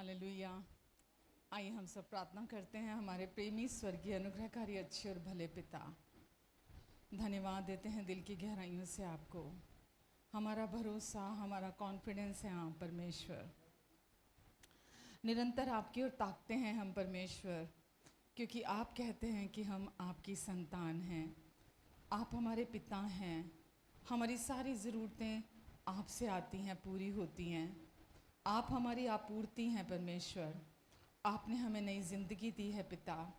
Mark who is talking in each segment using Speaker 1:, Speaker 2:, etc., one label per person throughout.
Speaker 1: Hallelujah. आइए हम सब प्रार्थना करते हैं। हमारे प्रेमी स्वर्गीय अनुग्रहकारी अच्छे और भले पिता, धन्यवाद देते हैं दिल की गहराइयों से आपको। हमारा भरोसा, हमारा कॉन्फिडेंस है आप परमेश्वर। निरंतर आपकी ओर ताकते हैं हम परमेश्वर, क्योंकि आप कहते हैं कि हम आपकी संतान हैं। आप हमारे पिता हैं। हमारी सारी ज़रूरतें आपसे आती हैं, पूरी होती हैं। आप हमारी आपूर्ति हैं परमेश्वर। आपने हमें नई ज़िंदगी दी है पिता।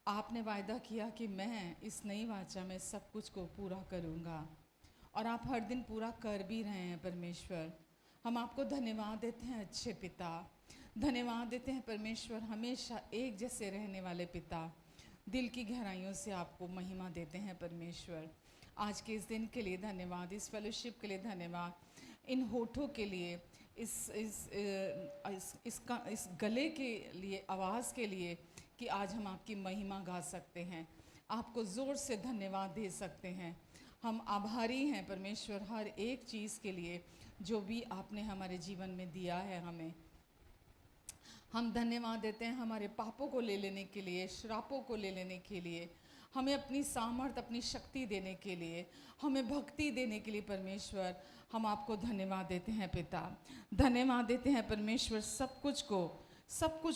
Speaker 1: आपने वायदा किया कि मैं इस नई वाचा में सब कुछ को पूरा करूँगा, और आप हर दिन पूरा कर भी रहे हैं परमेश्वर। हम आपको धन्यवाद देते हैं अच्छे पिता। धन्यवाद देते हैं परमेश्वर, हमेशा एक जैसे रहने वाले पिता। दिल की गहराइयों से आपको महिमा देते हैं परमेश्वर। आज के इस दिन के लिए धन्यवाद, इस फेलोशिप के लिए धन्यवाद, इन होठों के लिए, इस गले के लिए, आवाज़ के लिए कि आज हम आपकी महिमा गा सकते हैं, आपको ज़ोर से धन्यवाद दे सकते हैं। हम आभारी हैं परमेश्वर हर एक चीज़ के लिए जो भी आपने हमारे जीवन में दिया है। हम धन्यवाद देते हैं हमारे पापों को ले लेने के लिए, श्रापों को ले लेने के लिए, हमें अपनी सामर्थ्य, अपनी शक्ति देने के लिए, हमें भक्ति देने के लिए परमेश्वर। हम आपको धन्यवाद देते हैं पिता। धन्यवाद देते हैं परमेश्वर सब कुछ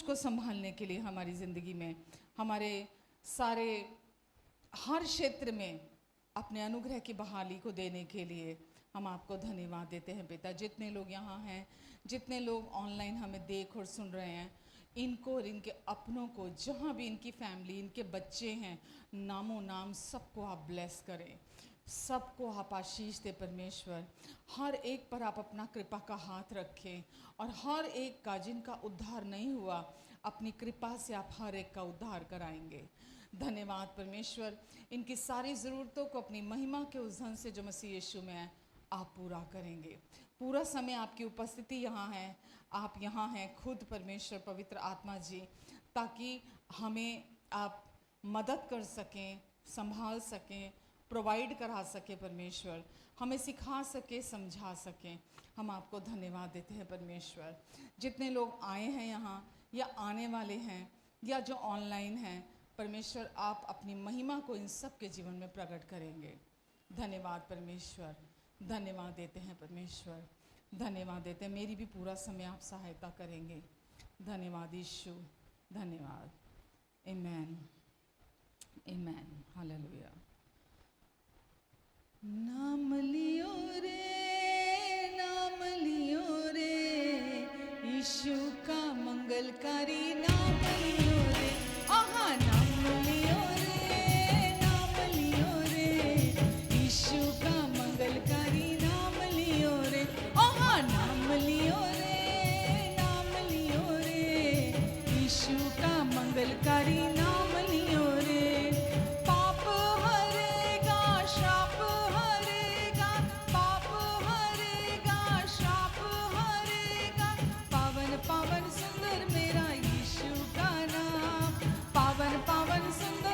Speaker 1: को संभालने के लिए हमारी ज़िंदगी में, हमारे सारे हर क्षेत्र में अपने अनुग्रह की बहाली को देने के लिए हम आपको धन्यवाद देते हैं पिता। जितने लोग यहाँ हैं, जितने लोग ऑनलाइन हमें देख और सुन रहे हैं, इनको और इनके अपनों को, जहाँ भी इनकी फैमिली, इनके बच्चे हैं, नामों नाम सबको आप ब्लेस करें, सबको आप आशीष दे परमेश्वर। हर एक पर आप अपना कृपा का हाथ रखें, और हर एक का जिनका उद्धार नहीं हुआ, अपनी कृपा से आप हर एक का उद्धार कराएंगे। धन्यवाद परमेश्वर। इनकी सारी ज़रूरतों को अपनी महिमा के उस धन से जो मसीह यीशु में है आप पूरा करेंगे। पूरा समय आपकी उपस्थिति यहाँ है, आप यहाँ हैं खुद परमेश्वर पवित्र आत्मा जी, ताकि हमें आप मदद कर सकें, संभाल सकें, प्रोवाइड करा सके परमेश्वर, हमें सिखा सके, समझा सकें। हम आपको धन्यवाद देते हैं परमेश्वर। जितने लोग आए हैं यहाँ या आने वाले हैं या जो ऑनलाइन हैं परमेश्वर, आप अपनी महिमा को इन सब के जीवन में प्रकट करेंगे। धन्यवाद परमेश्वर। धन्यवाद देते हैं परमेश्वर। धन्यवाद देते हैं। मेरी भी पूरा समय आप सहायता करेंगे। धन्यवाद यीशु, धन्यवाद। आमेन, आमेन, हालेलुया। नाम लियो रे यीशु का मंगलकारी नाम लियो रे। आहा, नाम लियो रे यीशु का मंगलकारी नाम लियो रे। आहा, नाम लियो रे यीशु का मंगलकारी नाम लियो रे। पाप हरेगा, श्राप हरेगा, पाप हरेगा, श्राप हरेगा। पावन पावन सुंदर मेरा यीशु का नाम, पावन पावन सुंदर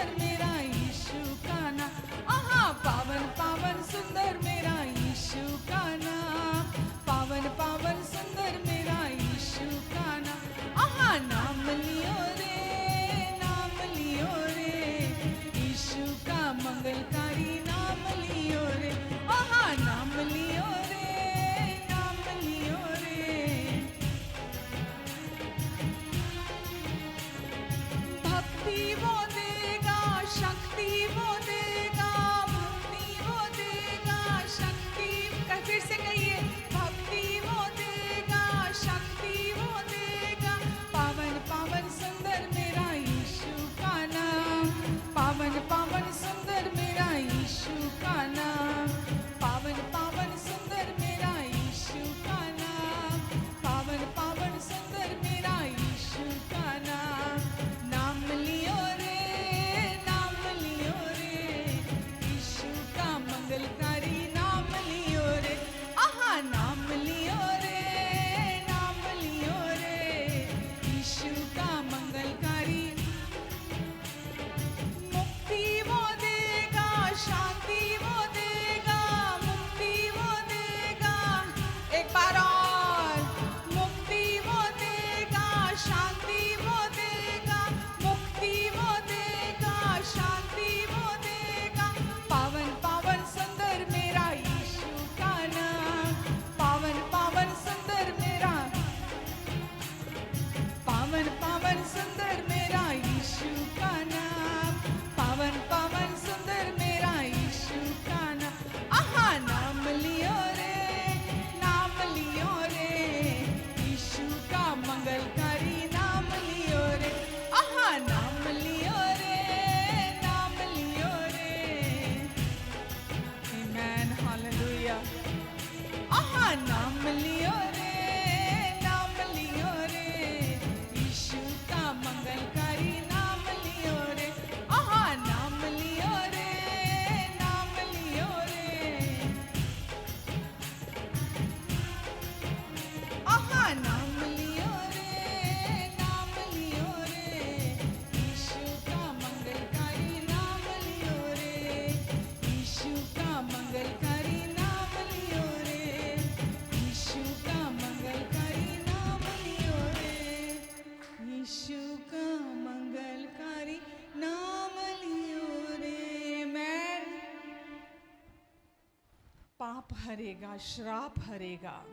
Speaker 1: पाप हरेगा, श्राप हरेगा,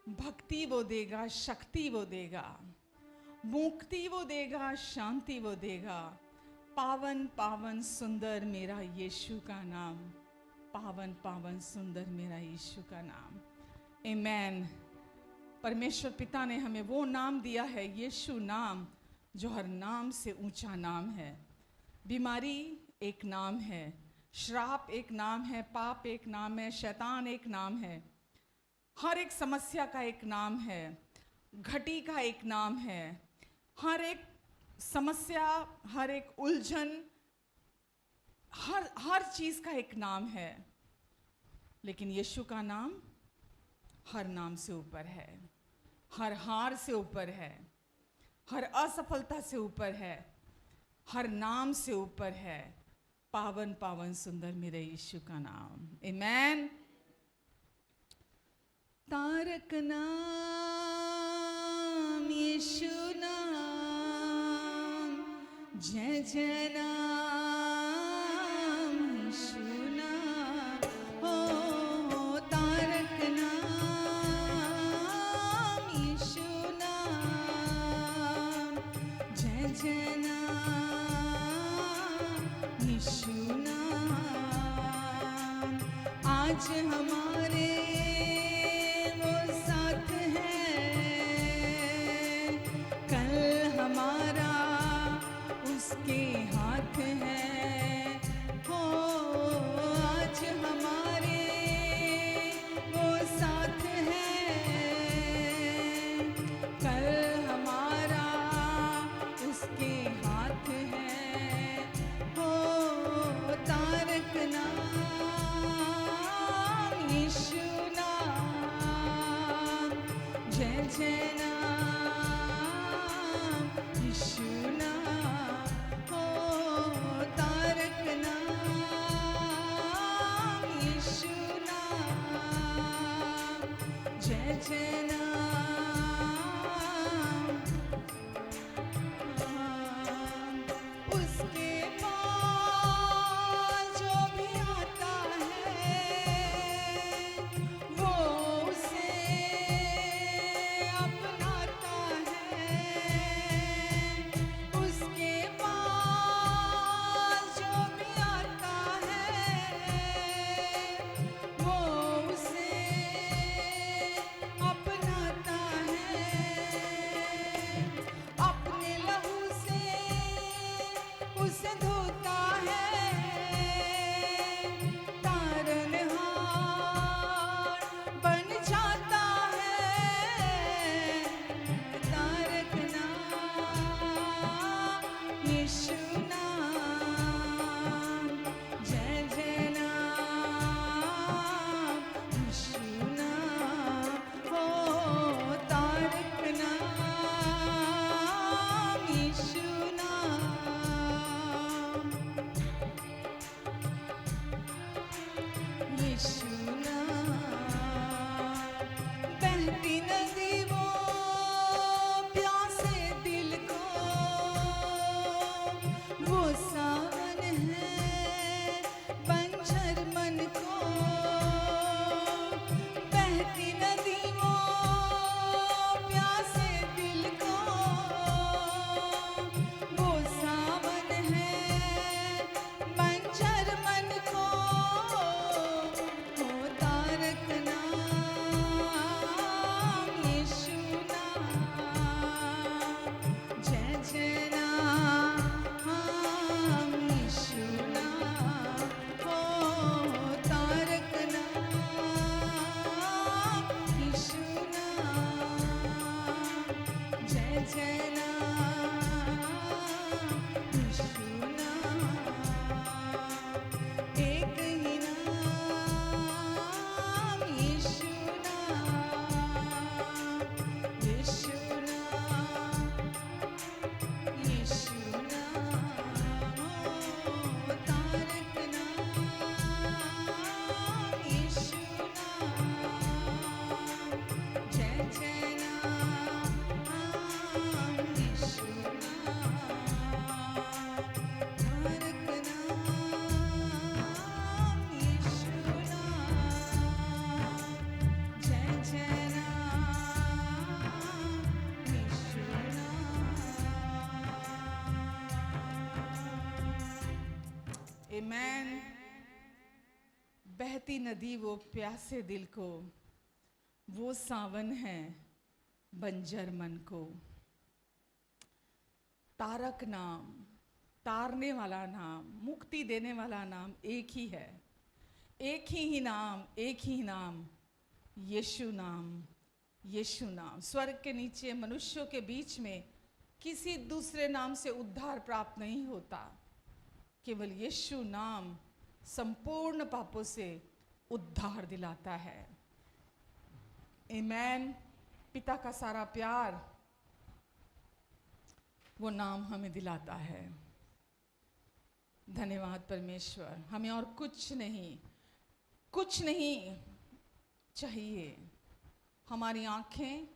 Speaker 1: भक्ति वो देगा, शक्ति वो देगा, मुक्ति वो देगा, शांति वो देगा। पावन पावन सुंदर मेरा यीशु का नाम, पावन पावन सुंदर मेरा यीशु का नाम। आमेन। परमेश्वर पिता ने हमें वो नाम दिया है, यीशु नाम, जो हर नाम से ऊंचा नाम है। बीमारी एक नाम है, श्राप एक नाम है, पाप एक नाम है, शैतान एक नाम है, हर एक समस्या का एक नाम है, घटी का एक नाम है, हर एक समस्या, हर एक उलझन, हर चीज़ का एक नाम है। लेकिन यीशु का नाम हर नाम से ऊपर है, हर हार से ऊपर है, हर असफलता से ऊपर है, हर नाम से ऊपर है। पावन पावन सुंदर मेरे यीशु का नाम। आमेन। तारक नाम यीशु नाम, जय जय नाम यीशु नाम। हो तारक नाम यीशु नाम, जय जय नाम यीशु नाम। आज हमारे हमारा उसके हाथ है। हो आज हमारे वो साथ है, कल हमारा उसके हाथ है। हो तारक नाम यीशु नाम, जय जय यीशु नाम। हो तारक नाम यीशु नाम, जय जय नाम। उसके पास जो भी आता है वो उसे अपनाता है। उसके पास जो भी आता है वो उसे अपनाता है। अपने लहू से उसे धोता है, तारनहार बन जाता है। तारक नाम यीशु नाम, जय जय नाम यीशु नाम। हो तारक नाम यीशु नाम, यीशु नाम। बहती नदी वो प्यासे दिल को, वो सावन है बंजर मन को। बहती नदी वो प्यासे दिल को, वो सावन है बंजर मन को। हो तारक नाम यीशु नाम, जय जय नाम यीशु नाम। हो तारक नाम यीशु नाम, जय जय नाम यीशु नाम। एक ही नाम यीशु नाम, यीशु नाम, यीशु नाम। हो तारक नाम यीशु नाम, जय जय नाम आमेन। बहती नदी वो प्यासे दिल को, वो सावन है बंजर मन को। तारक नाम, तारने वाला नाम, मुक्ति देने वाला नाम एक ही है, एक ही नाम, एक ही नाम, यीशु नाम, यीशु नाम। स्वर्ग के नीचे मनुष्यों के बीच में किसी दूसरे नाम से उद्धार प्राप्त नहीं होता, केवल यीशु नाम संपूर्ण पापों से उद्धार दिलाता है। आमेन। पिता का सारा प्यार वो नाम हमें दिलाता है। धन्यवाद परमेश्वर। हमें और कुछ नहीं चाहिए। हमारी आंखें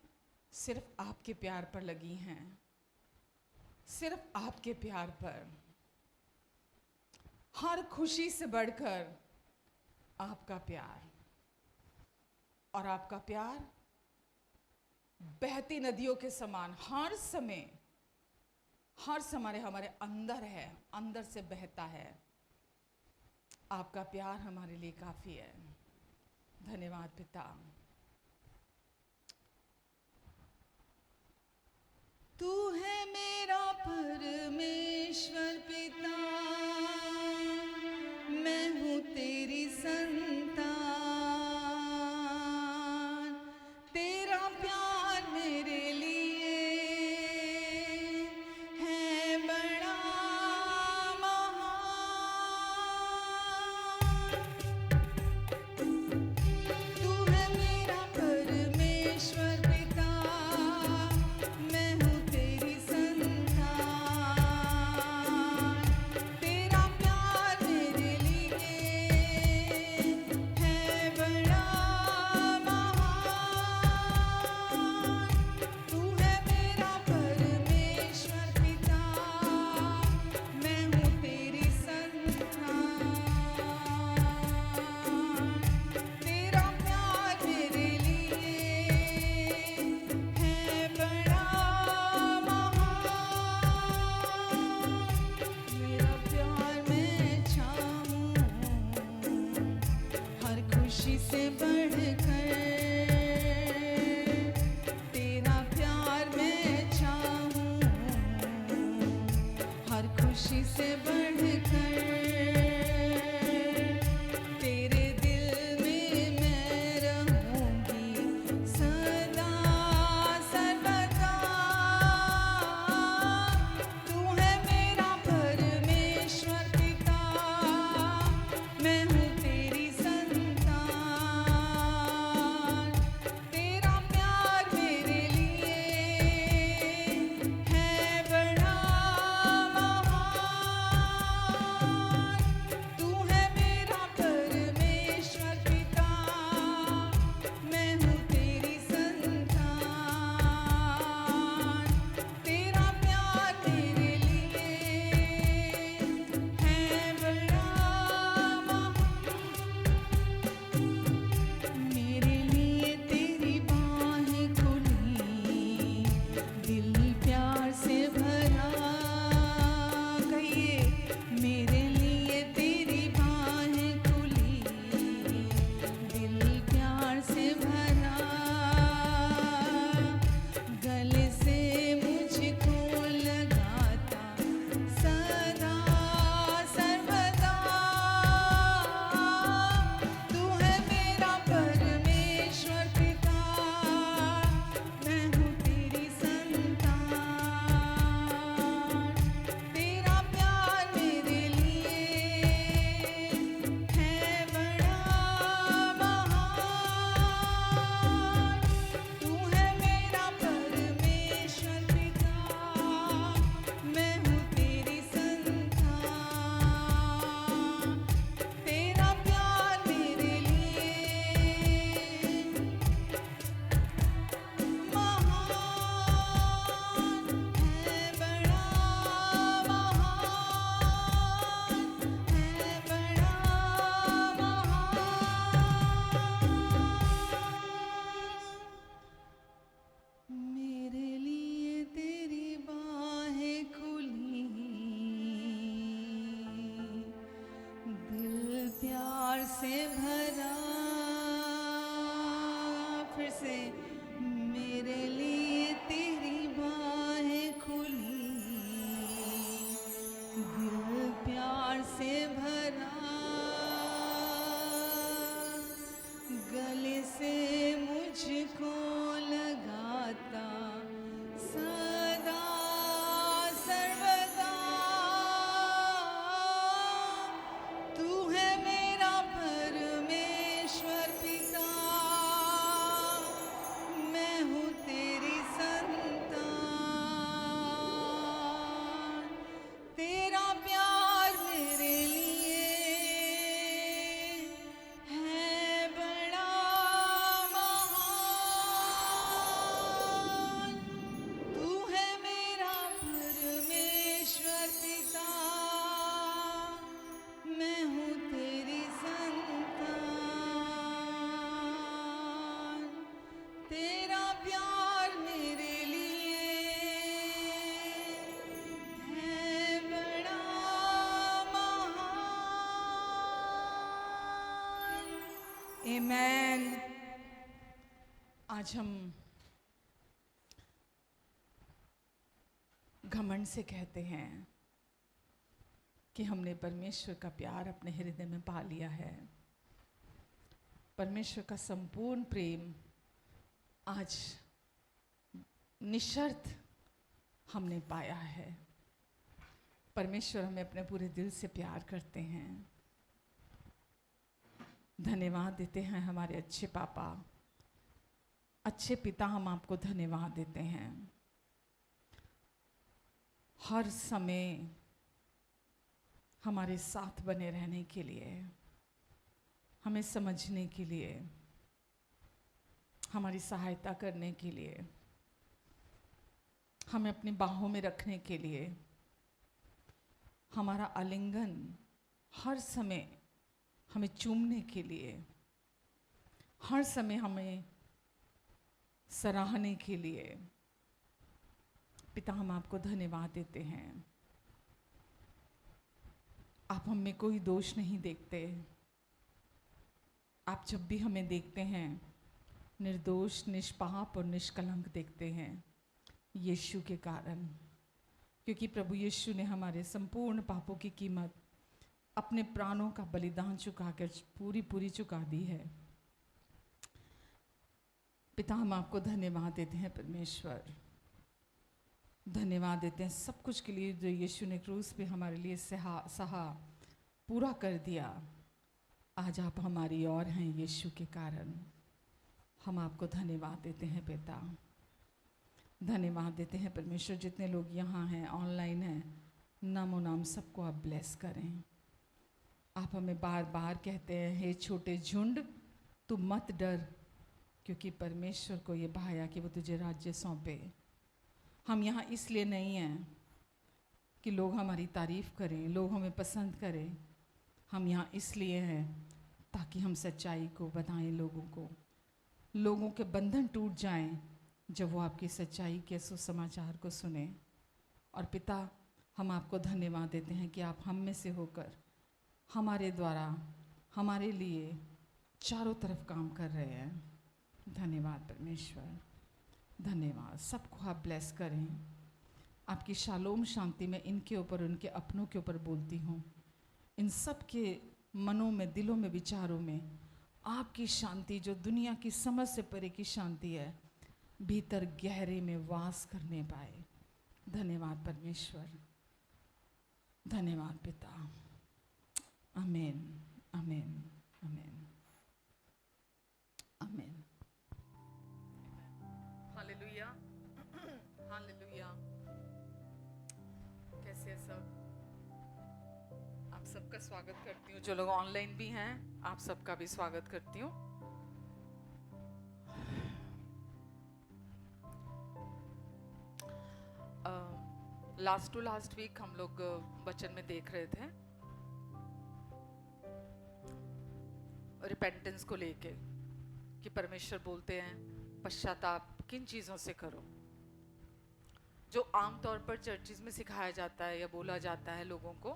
Speaker 1: सिर्फ आपके प्यार पर लगी हैं, सिर्फ आपके प्यार पर। हर खुशी से बढ़कर आपका प्यार, और आपका प्यार बहती नदियों के समान हर समय हमारे अंदर है, अंदर से बहता है। आपका प्यार हमारे लिए काफी है। धन्यवाद पिता। तू है मेरा परमेश्वर पिता, मैं हूँ तेरी संतान। तेरा प्यार मेरे लिए है बड़ा महान। तू है आमेन। आज हम घमंड से कहते हैं कि हमने परमेश्वर का प्यार अपने हृदय में पा लिया है। परमेश्वर का संपूर्ण प्रेम आज निशर्त हमने पाया है। परमेश्वर हमें अपने पूरे दिल से प्यार करते हैं। धन्यवाद देते हैं हमारे अच्छे पापा, अच्छे पिता, हम आपको धन्यवाद देते हैं हर समय हमारे साथ बने रहने के लिए, हमें समझने के लिए, हमारी सहायता करने के लिए, हमें अपनी बाहों में रखने के लिए, हमारा आलिंगन हर समय हमें चूमने के लिए, हर समय हमें सराहने के लिए। पिता, हम आपको धन्यवाद देते हैं। आप हम में कोई दोष नहीं देखते। आप जब भी हमें देखते हैं निर्दोष, निष्पाप और निष्कलंक देखते हैं, यीशु के कारण। क्योंकि प्रभु यीशु ने हमारे संपूर्ण पापों की कीमत अपने प्राणों का बलिदान चुकाकर पूरी चुका दी है। पिता, हम आपको धन्यवाद देते हैं परमेश्वर। धन्यवाद देते हैं सब कुछ के लिए जो यीशु ने क्रूस पे हमारे लिए सहा पूरा कर दिया। आज आप हमारी ओर हैं यीशु के कारण। हम आपको धन्यवाद देते हैं पिता। धन्यवाद देते हैं परमेश्वर। जितने लोग यहाँ हैं, ऑनलाइन हैं, नामो नाम सबको आप ब्लेस करें। आप हमें बार बार कहते हैं, हे छोटे झुंड तू मत डर, क्योंकि परमेश्वर को ये भाया कि वो तुझे राज्य सौंपे। हम यहाँ इसलिए नहीं हैं कि लोग हमारी तारीफ़ करें, लोग हमें पसंद करें। हम यहाँ इसलिए हैं ताकि हम सच्चाई को बताएं लोगों को, लोगों के बंधन टूट जाएं जब वो आपकी सच्चाई के सुसमाचार को सुने। और पिता, हम आपको धन्यवाद देते हैं कि आप हम में से होकर हमारे द्वारा हमारे लिए चारों तरफ काम कर रहे हैं। धन्यवाद परमेश्वर, धन्यवाद। सबको आप ब्लेस करें। आपकी शालोम शांति में इनके ऊपर, उनके अपनों के ऊपर बोलती हूँ। इन सब के मनों में, दिलों में, विचारों में आपकी शांति, जो दुनिया की समझ से परे की शांति है, भीतर गहरे में वास करने पाए। धन्यवाद परमेश्वर, धन्यवाद पिता। आमीन, आमीन, आमीन, आमीन। Hallelujah, hallelujah. कैसे हैं सब? आप सबका स्वागत करती हूँ। जो लोग ऑनलाइन भी हैं, आप सबका भी स्वागत करती हूँ। लास्ट टू लास्ट वीक हम लोग वचन में देख रहे थे रिपेंटेंस को लेके, कि परमेश्वर बोलते हैं पश्चाताप किन चीज़ों से करो। जो आमतौर पर चर्चिज में सिखाया जाता है या बोला जाता है लोगों को,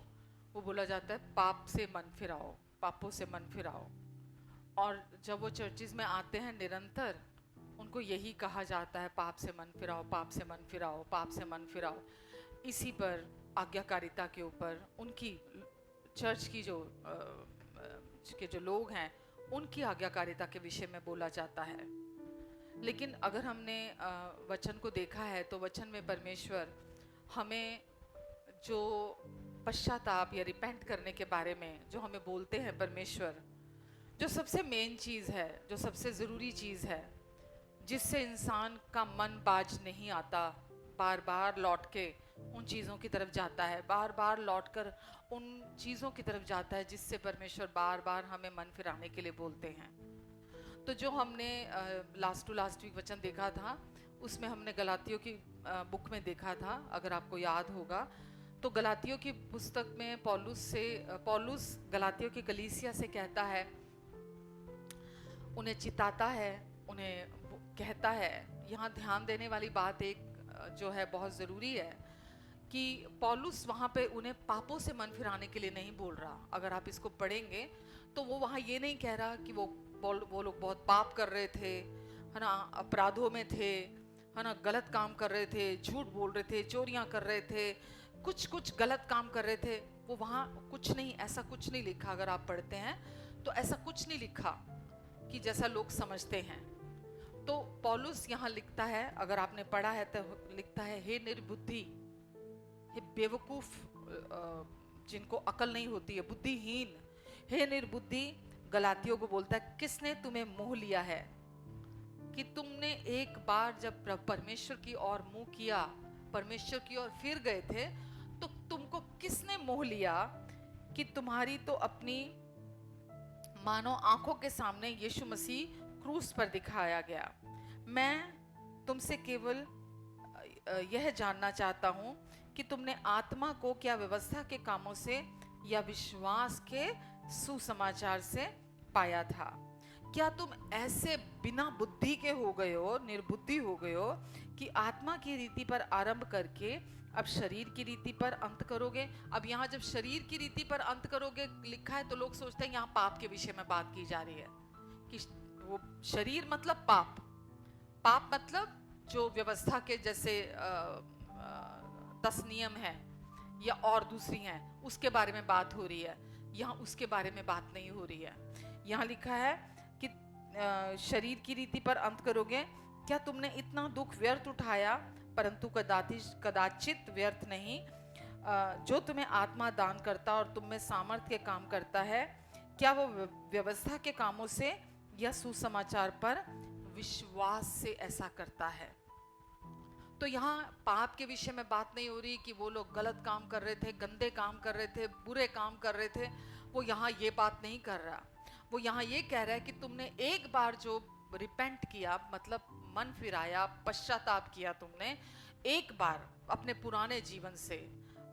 Speaker 1: वो बोला जाता है पाप से मन फिराओ, पापों से मन फिराओ। और जब वो चर्चिज में आते हैं निरंतर उनको यही कहा जाता है, पाप से मन फिराओ, पाप से मन फिराओ, पाप से मन फिराओ। इसी पर आज्ञाकारिता के ऊपर उनकी चर्च की जो लोग हैं उनकी आज्ञाकारिता के विषय में बोला जाता है। लेकिन अगर हमने वचन को देखा है तो वचन में परमेश्वर हमें जो पश्चाताप या रिपेंट करने के बारे में जो हमें बोलते हैं परमेश्वर, जो सबसे मेन चीज़ है, जो सबसे ज़रूरी चीज़ है, जिससे इंसान का मन बाज नहीं आता, बार बार लौट के उन चीज़ों की तरफ जाता है, बार बार लौट कर उन चीज़ों की तरफ जाता है जिससे परमेश्वर बार बार हमें मन फिराने के लिए बोलते हैं। तो जो हमने लास्ट टू लास्ट वीक वचन देखा था, उसमें हमने गलातियों की बुक में देखा था, अगर आपको याद होगा तो गलातियों की पुस्तक में पौलुस गलातियों की कलीसिया से कहता है, उन्हें चिताता है, उन्हें कहता है। यहाँ ध्यान देने वाली बात एक जो है बहुत ज़रूरी है कि पौलुस वहाँ पे उन्हें पापों से मन फिराने के लिए नहीं बोल रहा। अगर आप इसको पढ़ेंगे तो वो वहाँ ये नहीं कह रहा कि वो
Speaker 2: वो लोग बहुत पाप कर रहे थे, है ना, अपराधों में थे, है ना, गलत काम कर रहे थे, झूठ बोल रहे थे, चोरियां कर रहे थे, कुछ गलत काम कर रहे थे। वो वहां कुछ नहीं, ऐसा कुछ नहीं लिखा। अगर आप पढ़ते हैं तो ऐसा कुछ नहीं लिखा कि जैसा लोग समझते हैं। तो पौलुस यहाँ लिखता है, अगर आपने पढ़ा है तो लिखता है, हे निर्बुद्धि, हे बेवकूफ, जिनको अकल नहीं होती है, बुद्धिहीन, हे निर्बुद्धि, गलातियों को बोलता है, किसने तुम्हें मोह लिया है कि तुमने एक बार जब परमेश्वर की ओर मुंह किया, परमेश्वर की ओर फिर गए थे, तो तुमको किसने मोह लिया कि तुम्हारी तो अपनी मानो आंखों के सामने यीशु मसीह क्रूस पर दिखाया गया। मैं तुमसे केवल यह जानना चाहता हूं कि तुमने आत्मा को क्या व्यवस्था के कामों से या विश्वास के सुसमाचार से पाया था? क्या तुम ऐसे बिना बुद्धि के हो गए हो, निर्बुद्धि हो गए हो कि आत्मा की रीति पर आरंभ करके अब शरीर की रीति पर अंत करोगे? अब यहाँ जब शरीर की रीति पर अंत करोगे लिखा है तो लोग सोचते हैं यहाँ पाप के विषय में बात की जा रही है कि वो शरीर मतलब पाप, पाप मतलब जो व्यवस्था के जैसे 10 नियम है या और दूसरी हैं उसके बारे में बात हो रही है। यहाँ उसके बारे में बात नहीं हो रही है। यहाँ लिखा है कि शरीर की रीति पर अंत करोगे। क्या तुमने इतना दुख व्यर्थ उठाया? परंतु कदाचित व्यर्थ नहीं, जो तुम्हें आत्मा दान करता और तुम में सामर्थ्य के काम करता है, क्या वो व्यवस्था के कामों से या सुसमाचार पर विश्वास से ऐसा करता है? तो यहाँ पाप के विषय में बात नहीं हो रही कि वो लोग गलत काम कर रहे थे, गंदे काम कर रहे थे, बुरे काम कर रहे थे। वो यहाँ ये बात नहीं कर रहा। वो यहाँ ये कह रहा है कि तुमने एक बार जो रिपेंट किया, मतलब मन फिराया, पश्चाताप किया, तुमने एक बार अपने पुराने जीवन से,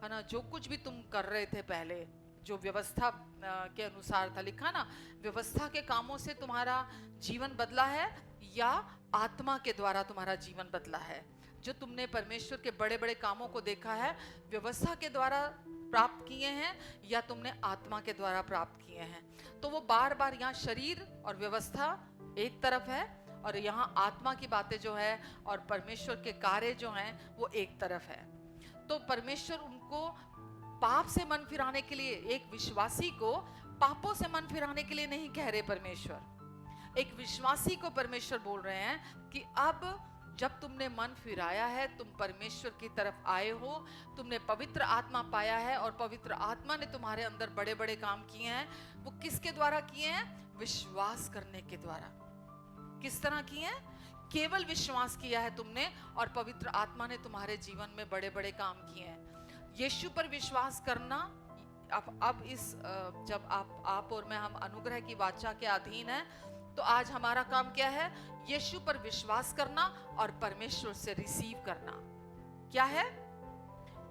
Speaker 2: है ना, जो कुछ भी तुम कर रहे थे पहले, जो व्यवस्था के अनुसार था, लिखा ना, व्यवस्था के कामों से तुम्हारा जीवन बदला है या आत्मा के द्वारा तुम्हारा जीवन बदला है? जो तुमने परमेश्वर के बड़े बड़े कामों को देखा है व्यवस्था के द्वारा प्राप्त किए हैं या तुमने आत्मा के द्वारा प्राप्त किए हैं? तो वो बार बार यहाँ शरीर और व्यवस्था एक तरफ है और यहाँ आत्मा की बातें जो है और परमेश्वर के कार्य जो हैं वो एक तरफ है। तो परमेश्वर उनको पाप से मन फिराने के लिए, एक विश्वासी को पापों से मन फिराने के लिए नहीं कह रहे परमेश्वर। एक विश्वासी को परमेश्वर बोल रहे हैं कि अब जब तुमने मन फिराया है, तुम परमेश्वर की तरफ आए हो, तुमने पवित्र आत्मा पाया है और पवित्र आत्मा ने तुम्हारे अंदर बड़े बड़े काम किए हैं। वो किसके द्वारा किए हैं? विश्वास करने के द्वारा। किस तरह किए हैं? केवल विश्वास किया है तुमने और पवित्र आत्मा ने तुम्हारे जीवन में बड़े बड़े काम किए हैं। यीशु पर विश्वास करना, अब इस जब आप और मैं, हम अनुग्रह की वाचा के अधीन है, तो आज हमारा काम क्या है? यीशु पर विश्वास करना और परमेश्वर से रिसीव करना। क्या है?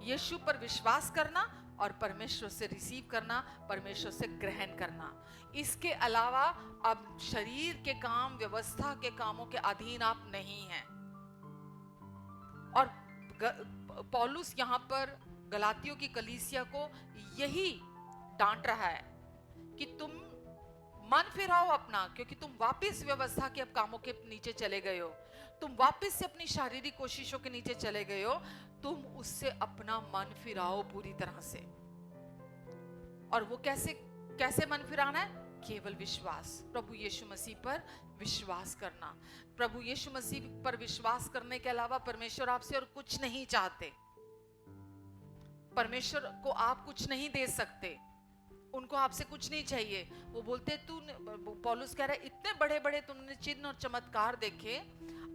Speaker 2: यीशु पर विश्वास करना और परमेश्वर से रिसीव करना, परमेश्वर से ग्रहण करना। इसके अलावा अब शरीर के काम, व्यवस्था के कामों के अधीन आप नहीं हैं। और पौलुस यहाँ पर गलातियों की कलीसिया को यही डांट रहा है कि तुम मन फिराओ अपना, क्योंकि तुम वापस व्यवस्था के अब कामों के नीचे चले गए हो, तुम वापस से अपनी शारीरिक कोशिशों के नीचे चले गए हो। तुम उससे अपना मन फिराओ पूरी तरह से। और वो कैसे मन फिराना है? केवल विश्वास, प्रभु यीशु मसीह पर विश्वास करना। प्रभु यीशु मसीह पर विश्वास करने के अलावा परमेश्वर आपसे और कुछ नहीं चाहते। परमेश्वर को आप कुछ नहीं दे सकते, उनको आपसे कुछ नहीं चाहिए। वो बोलते तू, पौलुस कह रहा है, इतने बड़े बड़े तुमने चिन्ह और चमत्कार देखे,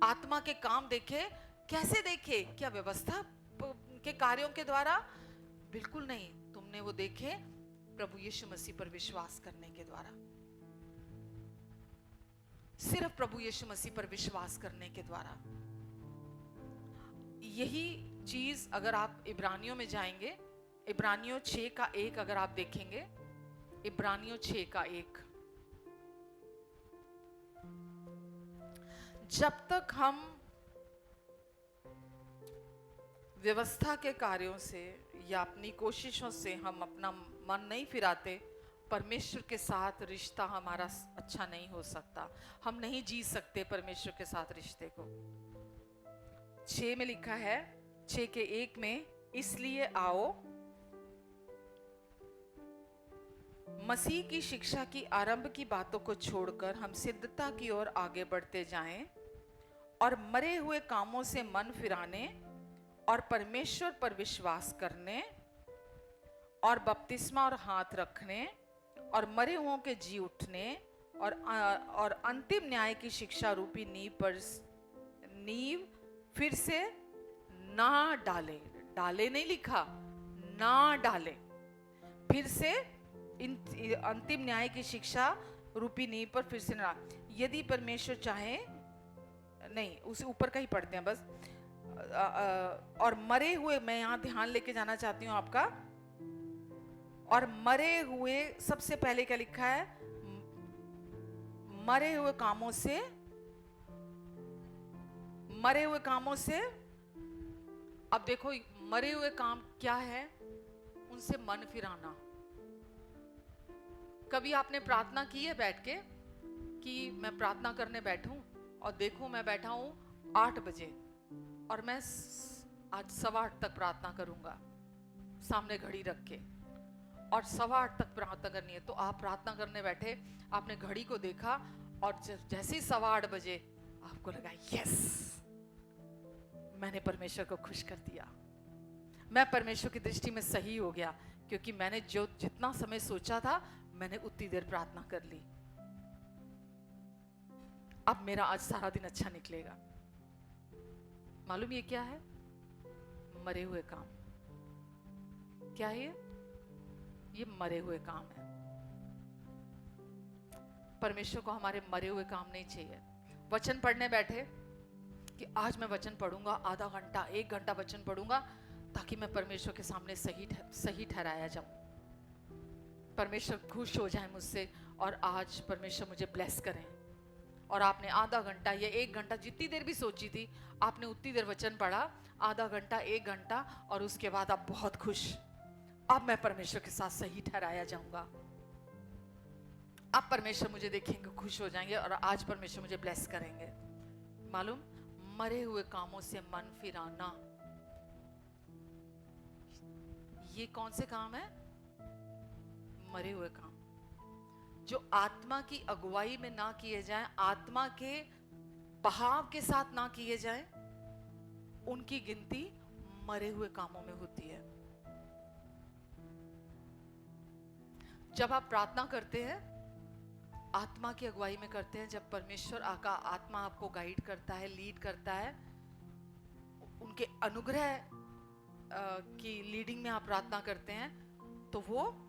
Speaker 2: आत्मा के काम देखे। कैसे देखे? क्या व्यवस्था के कार्यों के द्वारा? बिल्कुल नहीं। तुमने वो देखे प्रभु यीशु मसीह पर विश्वास करने के द्वारा। सिर्फ प्रभु यीशु मसीह पर विश्वास करने के द्वारा। यही चीज अगर आप इब्रानियों में जाएंगे, इब्रानियों 6:1 अगर आप देखेंगे, इब्रानियों 6:1, जब तक हम व्यवस्था के कार्यों से या अपनी कोशिशों से हम अपना मन नहीं फिराते, परमेश्वर के साथ रिश्ता हमारा अच्छा नहीं हो सकता। हम नहीं जी सकते परमेश्वर के साथ रिश्ते को। 6 में लिखा है, 6 के 1 में, इसलिए आओ मसीह की शिक्षा की आरंभ की बातों को छोड़कर हम सिद्धता की ओर आगे बढ़ते जाएं और मरे हुए कामों से मन फिराने और परमेश्वर पर विश्वास करने और बपतिस्मा और हाथ रखने और मरे हुओं के जी उठने और अंतिम न्याय की शिक्षा रूपी नींव फिर से ना डाले। डाले नहीं लिखा, ना डाले। फिर से इन अंतिम न्याय की शिक्षा रूपी नींव पर फिर से ना। यदि परमेश्वर चाहे, नहीं उसे ऊपर का ही पढ़ते हैं बस। और मरे हुए, मैं यहाँ ध्यान लेके जाना चाहती हूँ आपका। और मरे हुए, सबसे पहले क्या लिखा है? मरे हुए कामों से, मरे हुए कामों से। अब देखो, मरे हुए काम क्या है? उनसे मन फिराना। कभी आपने प्रार्थना की है बैठ के कि मैं प्रार्थना करने बैठूं और देखूं मैं बैठा हूं 8 बजे और मैं आज 8:15 तक प्रार्थना करूंगा, सामने घड़ी रख के, और 8:15 तक प्रार्थना करनी है। तो आप प्रार्थना करने बैठे, आपने घड़ी को देखा और जैसे ही 8:15 बजे आपको लगा यस, मैंने परमेश्वर को खुश कर दिया, मैं परमेश्वर की दृष्टि में सही हो गया, क्योंकि मैंने जो जितना समय सोचा था मैंने उतनी देर प्रार्थना कर ली। अब मेरा आज सारा दिन अच्छा निकलेगा। मालूम ये क्या है? मरे हुए काम। क्या है ये मरे हुए काम है। परमेश्वर को हमारे मरे हुए काम नहीं चाहिए। वचन पढ़ने बैठे कि आज मैं वचन पढ़ूंगा, आधा घंटा 1 घंटा वचन पढ़ूंगा ताकि मैं परमेश्वर के सामने सही ठहराया जाऊं, परमेश्वर खुश हो जाए मुझसे और आज परमेश्वर मुझे ब्लेस करें। और आपने आधा घंटा या 1 घंटा, जितनी देर भी सोची थी, आपने उतनी देर वचन पढ़ा, आधा घंटा 1 घंटा, और उसके बाद आप बहुत खुश, अब मैं परमेश्वर के साथ सही ठहराया जाऊंगा, अब परमेश्वर मुझे देखेंगे, खुश हो जाएंगे और आज परमेश्वर मुझे ब्लेस करेंगे। मालूम, मरे हुए कामों से मन फिराना, ये कौन से काम है? मरे हुए काम जो आत्मा की अगुवाई में ना किए जाएं, आत्मा के बहाव के साथ ना किए जाएं, उनकी गिनती मरे हुए कामों में होती है। जब आप प्रार्थना करते हैं, आत्मा की अगुवाई में करते हैं, जब परमेश्वर का आत्मा आपको गाइड करता है, लीड करता है, उनके अनुग्रह की लीडिंग में आप प्रार्थना करते हैं, तो वो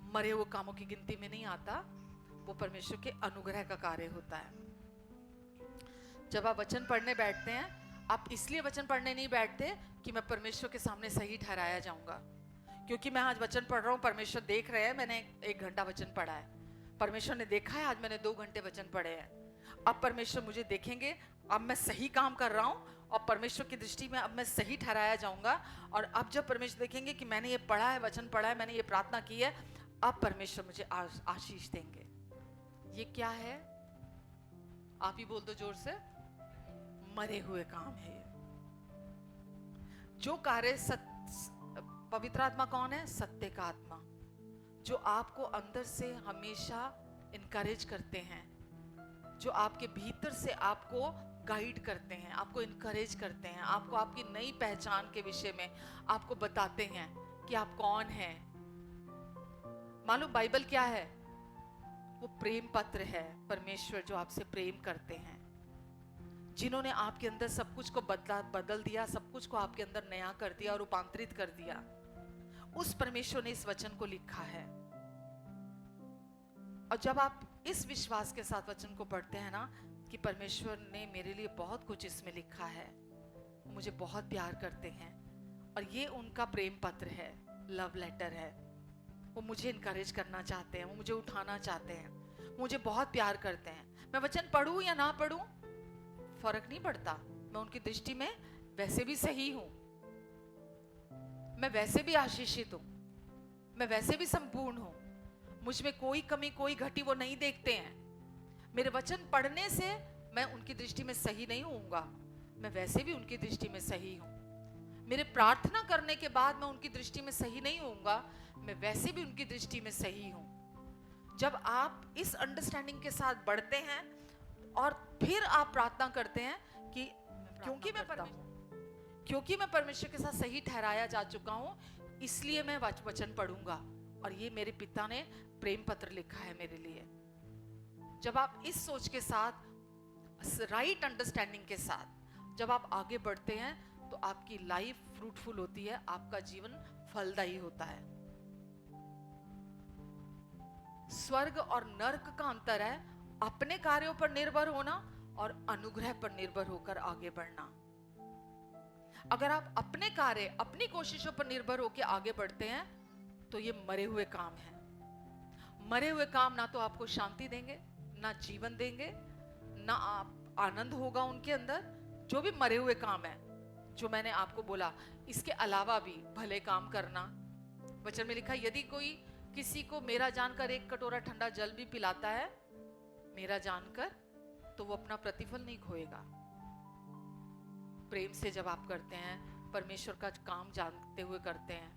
Speaker 2: मरे हुए कामों की गिनती में नहीं आता, वो परमेश्वर के अनुग्रह का कार्य होता है। जब आप वचन पढ़ने बैठते हैं, आप इसलिए वचन पढ़ने नहीं बैठते कि मैं परमेश्वर के सामने सही ठहराया जाऊंगा, क्योंकि मैं आज वचन पढ़ रहा हूं, परमेश्वर देख रहे हैं, मैंने 1 घंटा वचन पढ़ा है, परमेश्वर ने देखा है आज मैंने 2 घंटे वचन पढ़े हैं, अब परमेश्वर मुझे देखेंगे, अब मैं सही काम कर रहा हूं और परमेश्वर की दृष्टि में अब मैं सही ठहराया जाऊंगा। और अब जब परमेश्वर देखेंगे कि मैंने ये पढ़ा है, वचन पढ़ा है, मैंने ये प्रार्थना की है, अब परमेश्वर मुझे आशीष देंगे। ये क्या है? आप ही बोल दो जोर से, मरे हुए काम है ये। जो कार्य पवित्र आत्मा कौन है? सत्य का आत्मा, जो आपको अंदर से हमेशा इनकरेज करते हैं, जो आपके भीतर से आपको गाइड करते हैं, आपको इनकरेज करते हैं, आपको आपकी नई पहचान के विषय में आपको बताते हैं कि आप कौन हैं। मालूम बाइबल क्या है? वो प्रेम पत्र है। परमेश्वर जो आपसे प्रेम करते हैं, जिन्होंने आपके अंदर सब कुछ को बदल दिया, सब कुछ को आपके अंदर नया कर दिया और रूपांतरित कर दिया, उस परमेश्वर ने इस वचन को लिखा है। और जब आप इस विश्वास के साथ वचन को पढ़ते हैं ना कि परमेश्वर ने मेरे लिए बहुत कुछ इसमें लिखा है, मुझे बहुत प्यार करते हैं और ये उनका प्रेम पत्र है, लव लेटर है, वो मुझे इनकरेज करना चाहते हैं, वो मुझे उठाना चाहते हैं, मुझे बहुत प्यार करते हैं। मैं वचन पढ़ूं या ना पढ़ूं फर्क नहीं पड़ता, मैं उनकी दृष्टि में वैसे भी सही हूं, मैं वैसे भी आशीषित हूं, मैं वैसे भी संपूर्ण हूं, मुझ में कोई कमी कोई घटी वो नहीं देखते हैं। मेरे वचन पढ़ने से मैं उनकी दृष्टि में सही नहीं होऊंगा, मैं वैसे भी उनकी दृष्टि में सही हूं। मेरे प्रार्थना करने के बाद मैं उनकी दृष्टि में सही नहीं होऊंगा, मैं वैसे भी उनकी दृष्टि में सही हूं। जब आप इस अंडरस्टैंडिंग के साथ बढ़ते हैं और फिर आप प्रार्थना करते हैं कि क्योंकि मैं परमेश्वर के साथ सही ठहराया जा चुका हूं, इसलिए मैं वचन पढ़ूंगा। और ये मेरे पिता ने प्रेम पत्र लिखा है मेरे लिए। जब आप इस सोच के साथ, राइट अंडरस्टैंडिंग के साथ जब आप आगे बढ़ते हैं तो आपकी लाइफ फ्रूटफुल होती है, आपका जीवन फलदायी होता है। स्वर्ग और नर्क का अंतर है अपने कार्यों पर निर्भर होना और अनुग्रह पर निर्भर होकर आगे बढ़ना। अगर आप अपने कार्य, अपनी कोशिशों पर निर्भर होकर आगे बढ़ते हैं तो ये मरे हुए काम हैं। मरे हुए काम ना तो आपको शांति देंगे, ना जीवन देंगे, ना आप आनंद होगा उनके अंदर। जो भी मरे हुए काम है, जो मैंने आपको बोला, इसके अलावा भी भले काम करना। वचन में लिखा, यदि कोई किसी को मेरा जानकर एक कटोरा ठंडा जल भी पिलाता है, मेरा जानकर, तो वो अपना प्रतिफल नहीं खोएगा। प्रेम से जब आप करते हैं, परमेश्वर का काम जानते हुए करते हैं,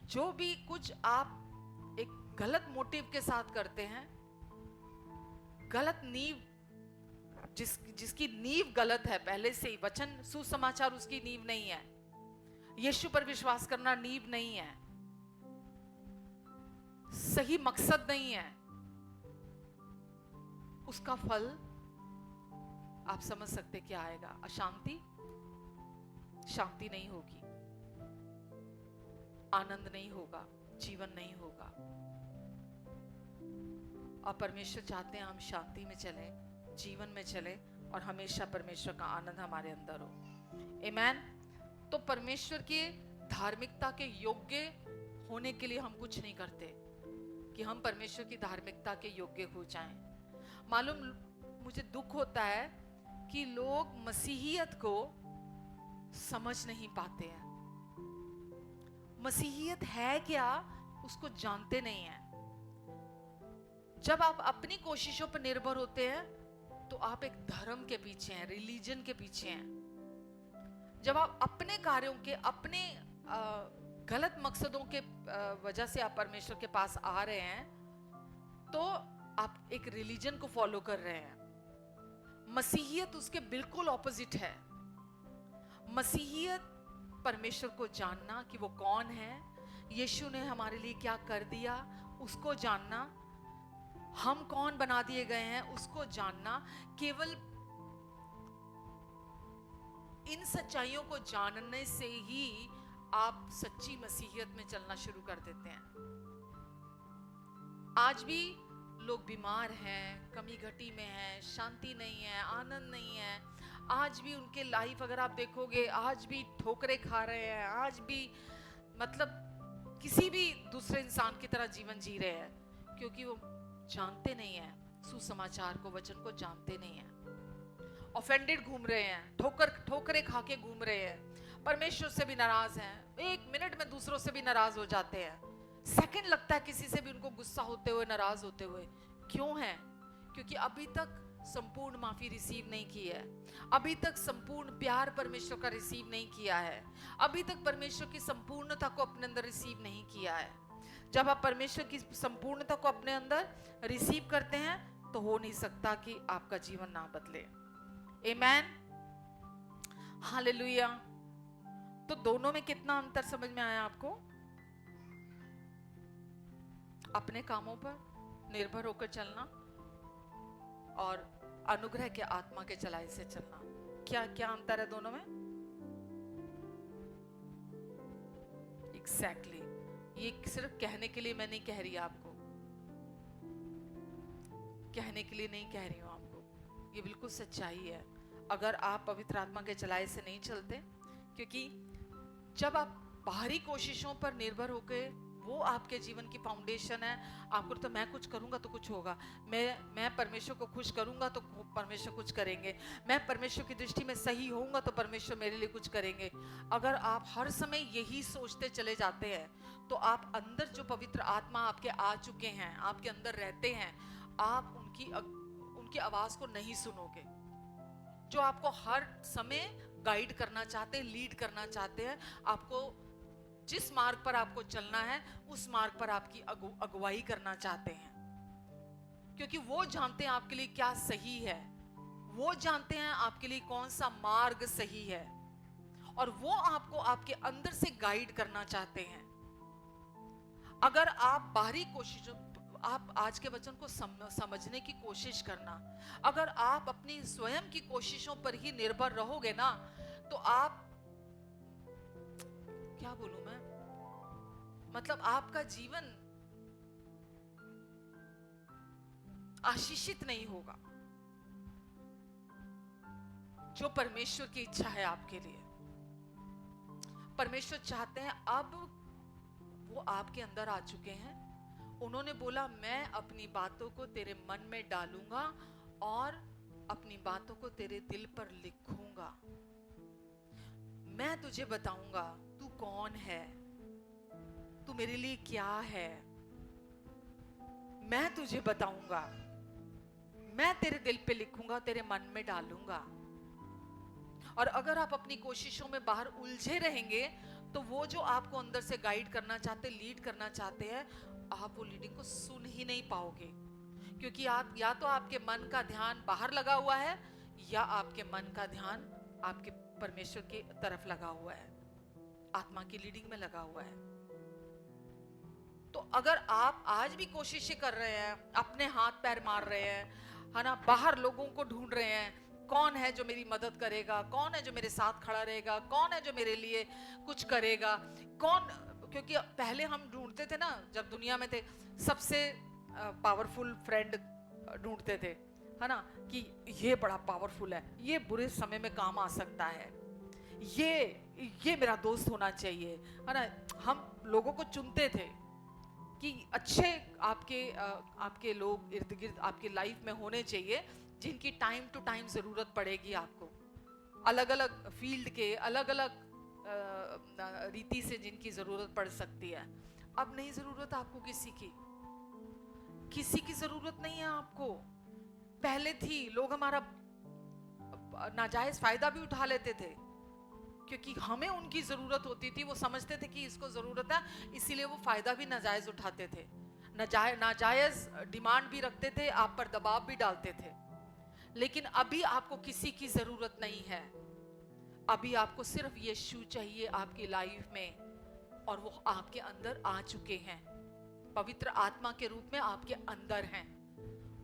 Speaker 2: जो भी कुछ आप एक गलत मोटिव के साथ करते हैं, गलत नींव, जिसकी नींव गलत है पहले से ही, वचन सुसमाचार उसकी नींव नहीं है, यीशु पर विश्वास करना नींव नहीं है, सही मकसद नहीं है, उसका फल आप समझ सकते क्या आएगा? अशांति, शांति नहीं होगी, आनंद नहीं होगा, जीवन नहीं होगा। और परमेश्वर चाहते हैं हम शांति में चले, जीवन में चले और हमेशा परमेश्वर का आनंद हमारे अंदर हो। आमीन। तो परमेश्वर की धार्मिकता के योग्य होने के लिए हम कुछ नहीं करते कि हम परमेश्वर की धार्मिकता के योग्य हो जाएं। मालूम, मुझे दुख होता है कि लोग मसीहियत को समझ नहीं पाते हैं। मसीहियत है क्या, उसको जानते नहीं हैं। जब आप अपनी कोशिशों पर निर्भर होते हैं तो आप एक धर्म के पीछे हैं, रिलीजन के पीछे हैं। जब आप अपने कार्यों के, अपने गलत मकसदों के वजह से आप परमेश्वर के पास आ रहे हैं, तो आप एक रिलीजन को फॉलो कर रहे हैं। मसीहियत उसके बिल्कुल ऑपोजिट है। मसीहियत परमेश्वर को जानना कि वो कौन है, यीशु ने हमारे लिए क्या कर दिया उसको जानना, हम कौन बना दिए गए हैं उसको जानना। केवल इन सच्चाइयों को जानने से ही आप सच्ची मसीहियत में चलना शुरू कर देते हैं। आज भी लोग बीमार हैं, कमी घटी में हैं, शांति नहीं है, आनंद नहीं है। आज भी उनके लाइफ अगर आप देखोगे, आज भी ठोकरें खा रहे हैं, आज भी मतलब किसी भी दूसरे इंसान की तरह जीवन जी रहे हैं, क्योंकि वो जानते नहीं हैं सुसमाचार को, वचन को जानते नहीं हैं। ऑफेंडेड घूम रहे हैं, ठोकरें खा के घूम रहे हैं, परमेश्वर से भी नाराज हैं, एक मिनट में दूसरों से भी नाराज हो जाते हैं। सेकंड लगता है किसी से भी उनको गुस्सा होते हुए, नाराज होते हुए। क्यों है? क्योंकि अभी तक संपूर्ण माफी रिसीव नहीं की है, अभी तक संपूर्ण प्यार परमेश्वर का रिसीव नहीं किया है, अभी तक परमेश्वर की संपूर्णता को अपने अंदर रिसीव नहीं किया है। जब आप परमेश्वर की संपूर्णता को अपने अंदर रिसीव करते हैं तो हो नहीं सकता कि आपका जीवन ना बदले। आमेन, हालेलुया। तो दोनों में कितना अंतर समझ में आया आपको? अपने कामों पर निर्भर होकर चलना और अनुग्रह के आत्मा के चलाई से चलना, क्या क्या अंतर है दोनों में? एग्जैक्टली। ये सिर्फ कहने के लिए मैं नहीं कह रही आपको, कहने के लिए नहीं कह रही हूं आपको, ये बिल्कुल सच्चाई है। अगर आप पवित्र आत्मा के चलाए से नहीं चलते, क्योंकि जब आप बाहरी कोशिशों पर निर्भर होकर वो आपके जीवन की फाउंडेशन है, आपको तो मैं कुछ करूंगा तो कुछ होगा, मैं परमेश्वर को खुश करूंगा तो परमेश्वर कुछ करेंगे, मैं परमेश्वर की दृष्टि में सही होऊंगा तो परमेश्वर मेरे लिए कुछ करेंगे, अगर आप हर समय यही सोचते चले जाते हैं तो आप अंदर जो पवित्र आत्मा आपके आ चुके हैं, आपके अंदर रहते हैं, आप उनकी आवाज को नहीं सुनोगे, जो आपको हर समय गाइड करना चाहते हैं, लीड करना चाहते हैं, आपको जिस मार्ग पर आपको चलना है उस मार्ग पर आपकी अगुवाई करना चाहते हैं, क्योंकि वो जानते हैं आपके लिए क्या सही है, वो जानते हैं आपके लिए कौन सा मार्ग सही है, और वो आपको आपके अंदर से गाइड करना चाहते हैं। अगर आप बाहरी कोशिशों, आप आज के वचन को समझने की कोशिश करना, अगर आप अपनी स्वयं की कोशिशों पर ही निर्भर रहोगे ना, तो आप, क्या बोलूं मैं, मतलब आपका जीवन आशीषित नहीं होगा। जो परमेश्वर की इच्छा है आपके लिए, परमेश्वर चाहते हैं, अब वो आपके अंदर आ चुके हैं, उन्होंने बोला मैं अपनी बातों को तेरे मन में डालूंगा और अपनी बातों को तेरे दिल पर लिखूंगा, मैं तुझे बताऊंगा तू कौन है, तू मेरे लिए क्या है, मैं तुझे बताऊंगा, मैं तेरे दिल पे लिखूंगा, तेरे मन में डालूंगा। और अगर आप अपनी कोशिशों में बाहर उलझे रहेंगे तो वो जो आपको अंदर से गाइड करना चाहते, लीड करना चाहते हैं, आप वो लीडिंग को सुन ही नहीं पाओगे, क्योंकि आप या तो आपके मन का ध्यान बाहर लगा हुआ है या आपके मन का ध्यान आपके परमेश्वर की तरफ लगा हुआ है, आत्मा की लीडिंग में लगा हुआ है। तो अगर आप आज भी कोशिशें कर रहे हैं, अपने हाथ पैर मार रहे हैं, है ना, बाहर लोगों को ढूंढ रहे हैं, कौन है जो मेरी मदद करेगा, कौन है जो मेरे साथ खड़ा रहेगा, कौन है जो मेरे लिए कुछ करेगा, कौन, क्योंकि पहले हम ढूंढते थे ना, जब दुनिया में थे, सबसे पावरफुल फ्रेंड ढूंढते थे, है ना, कि ये बड़ा पावरफुल है, ये बुरे समय में काम आ सकता है, ये मेरा दोस्त होना चाहिए, है ना। हम लोगों को चुनते थे कि अच्छे आपके लोग इर्द गिर्द आपकी लाइफ में होने चाहिए, जिनकी टाइम टू टाइम जरूरत पड़ेगी आपको, अलग अलग फील्ड के, अलग अलग रीति से जिनकी जरूरत पड़ सकती है। अब नहीं जरूरत आपको किसी की जरूरत नहीं है आपको। पहले थी, लोग हमारा नाजायज फायदा भी उठा लेते थे, क्योंकि हमें उनकी जरूरत होती थी, वो समझते थे कि इसको जरूरत है, इसीलिए वो फायदा भी नाजायज उठाते थे, नाजायज डिमांड भी रखते थे, आप पर दबाव भी डालते थे। लेकिन अभी आपको किसी की जरूरत नहीं है, अभी आपको सिर्फ यीशु चाहिए आपकी लाइफ में, और वो आपके अंदर आ चुके हैं, पवित्र आत्मा के रूप में आपके अंदर हैं।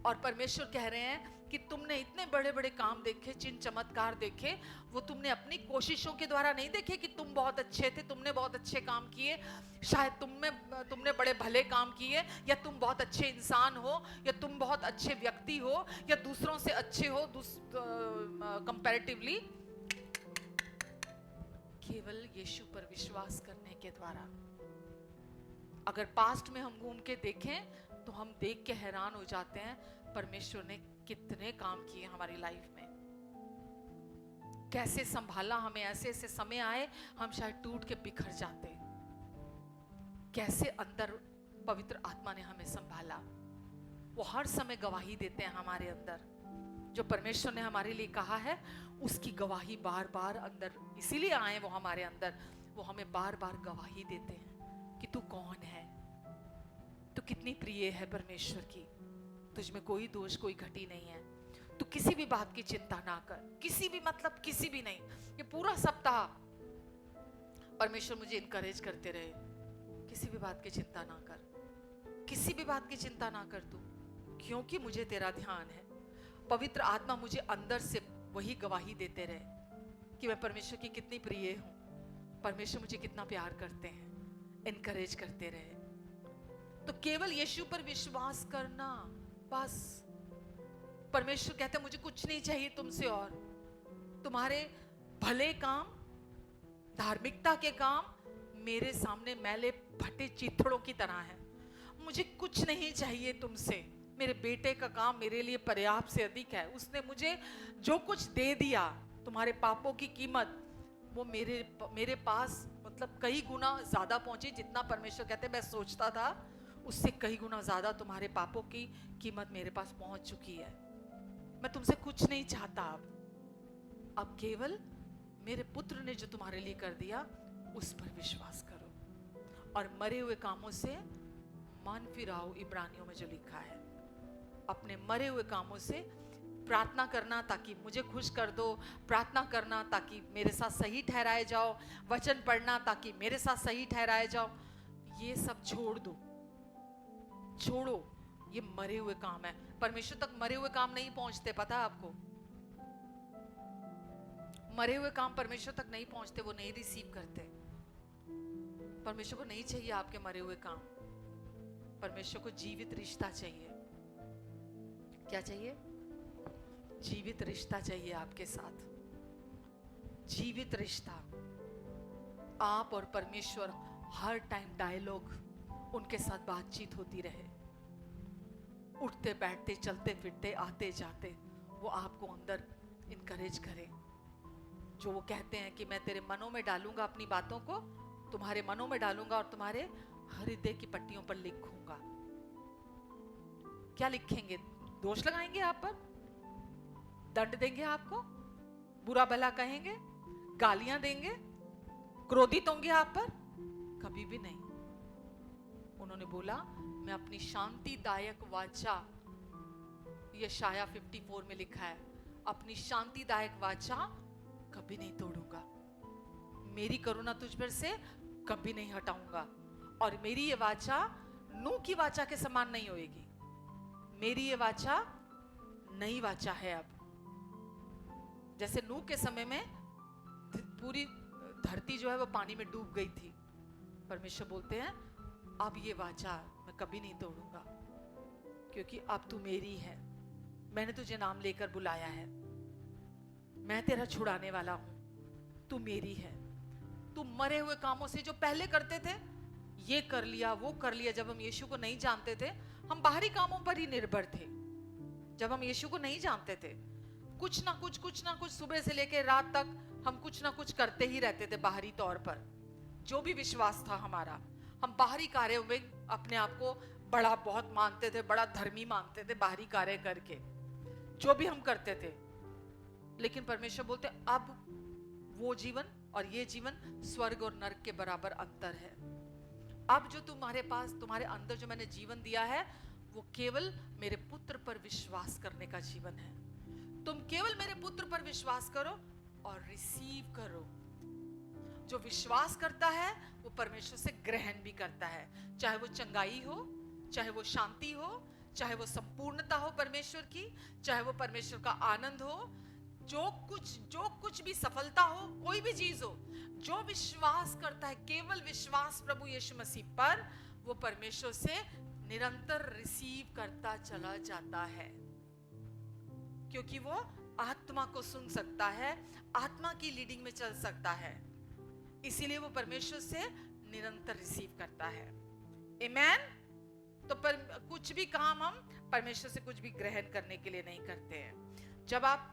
Speaker 2: और परमेश्वर कह रहे हैं कि तुमने इतने बड़े बड़े काम देखे, चिन्ह चमत्कार देखे, वो तुमने अपनी कोशिशों के द्वारा नहीं देखे कि तुम बहुत अच्छे थे, तुमने बहुत अच्छे काम किए, शायद तुमने बड़े भले काम किए, या तुम बहुत अच्छे इंसान हो, या तुम बहुत अच्छे व्यक्ति हो, या दूसरों से अच्छे हो कंपैरेटिवली, केवल यीशु पर विश्वास करने के द्वारा। अगर पास्ट में हम घूम के देखें तो हम देख के हैरान हो जाते हैं परमेश्वर ने कितने काम किए हमारी लाइफ में, कैसे संभाला हमें, ऐसे ऐसे समय आए हम शायद टूट के बिखर जाते, कैसे अंदर पवित्र आत्मा ने हमें संभाला। वो हर समय गवाही देते हैं हमारे अंदर, जो परमेश्वर ने हमारे लिए कहा है उसकी गवाही बार बार अंदर, इसीलिए आए वो हमारे अंदर, वो हमें बार बार गवाही देते हैं कि तू कौन है, तू कितनी प्रिय है परमेश्वर की, तुझ में कोई दोष कोई घटी नहीं है, तू किसी भी बात की चिंता ना कर, किसी भी, मतलब किसी भी नहीं। ये पूरा सप्ताह परमेश्वर मुझे इनकरेज करते रहे, किसी भी बात की चिंता ना कर, किसी भी बात की चिंता ना कर तू, क्योंकि मुझे तेरा ध्यान है। पवित्र आत्मा मुझे अंदर से वही गवाही देते रहे कि मैं परमेश्वर की कितनी प्रिय हूं, परमेश्वर मुझे कितना प्यार करते हैं, इनकरेज करते रहे। तो केवल यीशु पर विश्वास करना बस। परमेश्वर कहते हैं मुझे कुछ नहीं चाहिए तुमसे, और तुम्हारे भले काम, धार्मिकता के काम मेरे सामने मैले फटे चीथड़ों की तरह है। मुझे कुछ नहीं चाहिए तुमसे, मेरे बेटे का काम मेरे लिए पर्याप्त से अधिक है। उसने मुझे जो कुछ दे दिया, तुम्हारे पापों की कीमत वो मेरे पास मतलब कई गुना ज्यादा पहुंची। जितना परमेश्वर कहते मैं सोचता था उससे कई गुना ज्यादा तुम्हारे पापों की कीमत मेरे पास पहुंच चुकी है। मैं तुमसे कुछ नहीं चाहता। अब केवल मेरे पुत्र ने जो तुम्हारे लिए कर दिया उस पर विश्वास करो और मरे हुए कामों से मन फिराओ। इब्रानियों में जो लिखा है, अपने मरे हुए कामों से प्रार्थना करना ताकि मुझे खुश कर दो, प्रार्थना करना ताकि मेरे साथ सही ठहराए जाओ, वचन पढ़ना ताकि मेरे साथ सही ठहराए जाओ, ये सब छोड़ दो, छोड़ो। ये मरे हुए काम है। परमेश्वर तक मरे हुए काम नहीं पहुंचते, पता है आपको? मरे हुए काम परमेश्वर तक नहीं पहुंचते, वो नहीं रिसीव करते। परमेश्वर को नहीं चाहिए आपके मरे हुए काम। परमेश्वर को जीवित रिश्ता चाहिए। क्या चाहिए? जीवित रिश्ता चाहिए आपके साथ, जीवित रिश्ता। आप और परमेश्वर हर टाइम डायलॉग, उनके साथ बातचीत होती रहे। उठते बैठते, चलते फिरते, आते जाते, वो आपको अंदर इनकरेज करें। जो वो कहते हैं कि मैं तेरे मनों में डालूंगा अपनी बातों को, तुम्हारे मनों में डालूंगा और तुम्हारे हृदय की पट्टियों पर लिखूंगा। क्या लिखेंगे? दोष लगाएंगे आप पर, दंड देंगे आपको, बुरा भला कहेंगे, गालियां देंगे, क्रोधित होंगे आप पर? कभी भी नहीं। उन्होंने बोला मैं अपनी शांतिदायक वाचा, यशाया 54 में लिखा है, अपनी शांतिदायक वाचा कभी नहीं तोड़ूंगा। मेरी करुणा तुझ पर से कभी नहीं हटाऊंगा। और मेरी ये वाचा नूह की वाचा के समान नहीं होएगी। मेरी ये वाचा नई वाचा है। अब जैसे नूह के समय में पूरी धरती जो है वो पानी में डूब गई थी, परमेश्वर बोलते हैं अब ये वाचा मैं कभी नहीं तोड़ूंगा, क्योंकि अब तू मेरी है। मैंने तुझे नाम लेकर बुलाया है, मैं तेरा छुड़ाने वाला हूं, तू मेरी है। तू मरे हुए कामों से जो पहले करते थे, ये कर लिया वो कर लिया। जब हम यीशु को नहीं जानते थे, हम बाहरी कामों पर ही निर्भर थे। जब हम यीशु को नहीं जानते थे, कुछ ना कुछ सुबह से लेकर रात तक हम कुछ ना कुछ करते ही रहते थे बाहरी तौर पर। जो भी विश्वास था हमारा, हम बाहरी कार्यों में अपने आप को बड़ा बहुत मानते थे, बड़ा धर्मी मानते थे बाहरी कार्य करके, जो भी हम करते थे। लेकिन परमेश्वर बोलते अब वो जीवन और ये जीवन स्वर्ग और नरक के बराबर अंतर है। अब जो तुम्हारे पास, तुम्हारे अंदर जो मैंने जीवन दिया है, वो केवल मेरे पुत्र पर विश्वास करने का जीवन है। तुम केवल मेरे पुत्र पर विश्वास करो और रिसीव करो। जो विश्वास करता है वो परमेश्वर से ग्रहण भी करता है, चाहे वो चंगाई हो, चाहे वो शांति हो, चाहे वो संपूर्णता हो परमेश्वर की, चाहे वो परमेश्वर का आनंद हो, जो कुछ भी सफलता हो, कोई भी चीज हो, जो विश्वास करता है, केवल विश्वास प्रभु यीशु मसीह पर, वो परमेश्वर से निरंतर रिसीव करता चला जाता है। क्योंकि वो आत्मा को सुन सकता है, आत्मा की लीडिंग में चल सकता है, इसीलिए वो परमेश्वर से निरंतर रिसीव करता है। आमेन। तो कुछ भी काम हम परमेश्वर से कुछ भी ग्रहण करने के लिए नहीं करते हैं। जब आप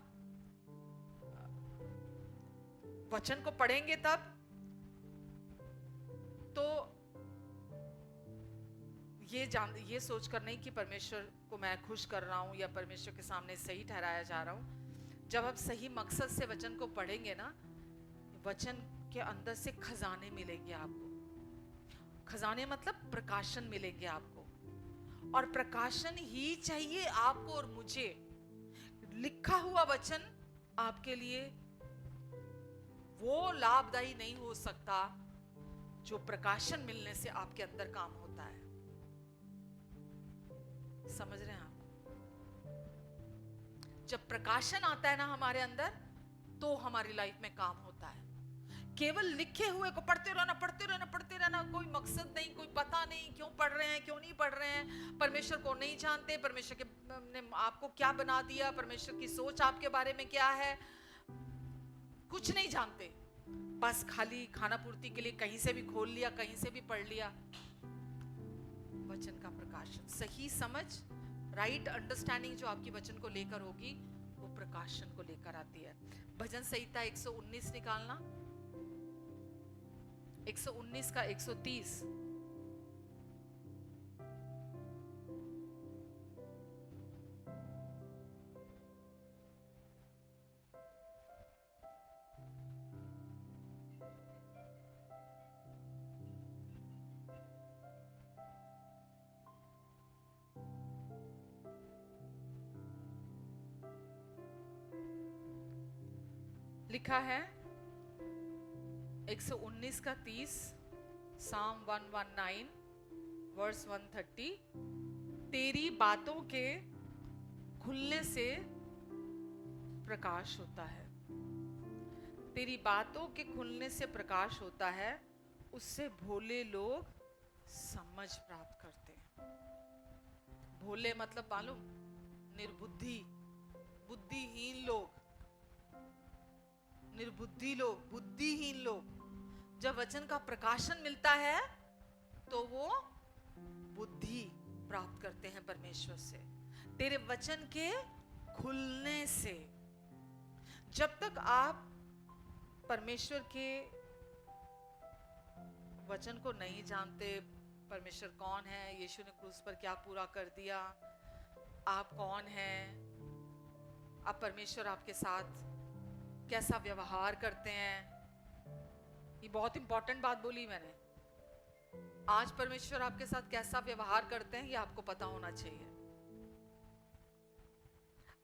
Speaker 2: वचन को पढ़ेंगे तब तो ये सोचकर नहीं कि परमेश्वर को मैं खुश कर रहा हूं या परमेश्वर के सामने सही ठहराया जा रहा हूं। जब आप सही मकसद से वचन को पढ़ेंगे ना, वचन के अंदर से खजाने मिलेंगे आपको। खजाने मतलब प्रकाशन मिलेंगे आपको, और प्रकाशन ही चाहिए आपको और मुझे। लिखा हुआ वचन आपके लिए वो लाभदायी नहीं हो सकता जो प्रकाशन मिलने से आपके अंदर काम होता है। समझ रहे हैं आप? जब प्रकाशन आता है ना हमारे अंदर, तो हमारी लाइफ में काम होता है। केवल लिखे हुए को पढ़ते रहना, कोई मकसद नहीं, कोई पता नहीं क्यों पढ़ रहे हैं, क्यों नहीं पढ़ रहे हैं, परमेश्वर को नहीं जानते, परमेश्वर के ने आपको क्या बना दिया, परमेश्वर की सोच आपके बारे में क्या है, कुछ नहीं जानते। बस खाली खाना पूर्ति के लिए कहीं से भी खोल लिया, कहीं से भी पढ़ लिया। वचन का प्रकाशन, सही समझ, राइट अंडरस्टैंडिंग जो आपकी वचन को लेकर होगी, वो प्रकाशन को लेकर आती है। भजन संहिता 119 निकालना, 119 का 130। लिखा है 119 का 30, साम 119 वर्स 130, तेरी बातों के खुलने से प्रकाश होता है। तेरी बातों के खुलने से प्रकाश होता है, उससे भोले लोग समझ प्राप्त करते हैं। भोले मतलब मालूम, निर्बुद्धि, बुद्धिहीन लोग, निर्बुद्धि लोग, बुद्धिहीन लोग। जब वचन का प्रकाशन मिलता है तो वो बुद्धि प्राप्त करते हैं परमेश्वर से, तेरे वचन के खुलने से। जब तक आप परमेश्वर के वचन को नहीं जानते, परमेश्वर कौन है, यीशु ने क्रूस पर क्या पूरा कर दिया, आप कौन हैं, आप परमेश्वर आपके साथ कैसा व्यवहार करते हैं, ये बहुत इंपॉर्टेंट बात बोली मैंने। आज परमेश्वर आपके साथ कैसा व्यवहार करते हैं, ये आपको पता होना चाहिए।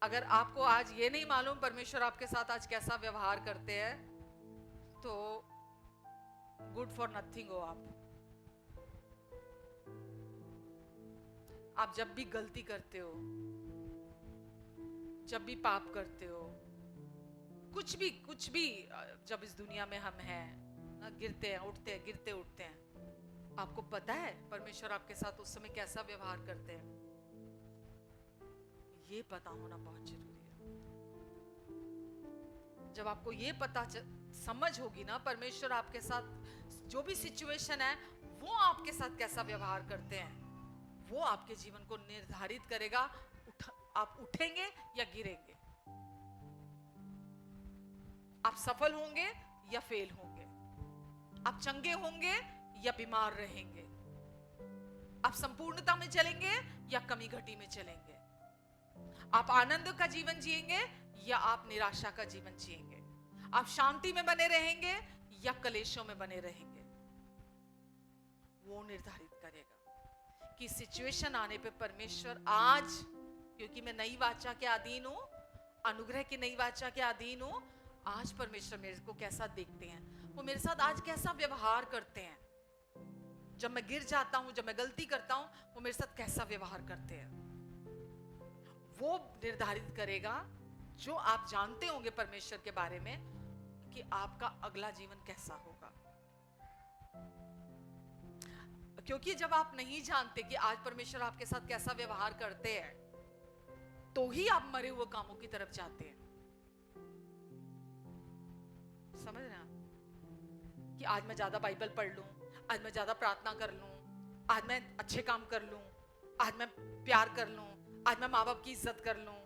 Speaker 2: अगर आपको आज ये नहीं मालूम परमेश्वर आपके साथ आज कैसा व्यवहार करते हैं, तो गुड फॉर नथिंग हो आप। आप जब भी गलती करते हो, जब भी पाप करते हो, कुछ भी जब इस दुनिया में हम हैं ना, गिरते हैं उठते हैं, गिरते उठते हैं, आपको पता है परमेश्वर आपके साथ उस समय कैसा व्यवहार करते हैं, ये पता होना बहुत जरूरी है। जब आपको ये पता समझ होगी ना, परमेश्वर आपके साथ जो भी सिचुएशन है वो आपके साथ कैसा व्यवहार करते हैं, वो आपके जीवन को निर्धारित करेगा, आप उठेंगे या गिरेंगे, आप सफल होंगे या फेल होंगे, आप चंगे होंगे या बीमार रहेंगे, आप संपूर्णता में चलेंगे या कमी घटी में चलेंगे, आप आनंद का जीवन जिएंगे या आप निराशा का जीवन जिएंगे, आप शांति में बने रहेंगे या कलेशों में बने रहेंगे। वो निर्धारित करेगा कि सिचुएशन आने पे परमेश्वर आज, क्योंकि मैं नई वाचा के अधीन हूं, अनुग्रह की नई वाचा के अधीन हूं, आज परमेश्वर मेरे को कैसा देखते हैं, वो मेरे साथ आज कैसा व्यवहार करते हैं। जब मैं गिर जाता हूं, जब मैं गलती करता हूं, वो मेरे साथ कैसा व्यवहार करते हैं, वो निर्धारित करेगा, जो आप जानते होंगे परमेश्वर के बारे में, कि आपका अगला जीवन कैसा होगा। क्योंकि जब आप नहीं जानते कि आज परमेश्वर आपके साथ कैसा व्यवहार करते हैं, तो ही आप मरे हुए कामों की तरफ जाते हैं। समझ रहे हैं आप, कि आज मैं ज्यादा बाइबल पढ़ लूं, आज मैं ज्यादा प्रार्थना कर लूं, आज मैं अच्छे काम कर लूं, आज मैं प्यार कर लूं, आज मैं माँ बाप की इज्जत कर लूं,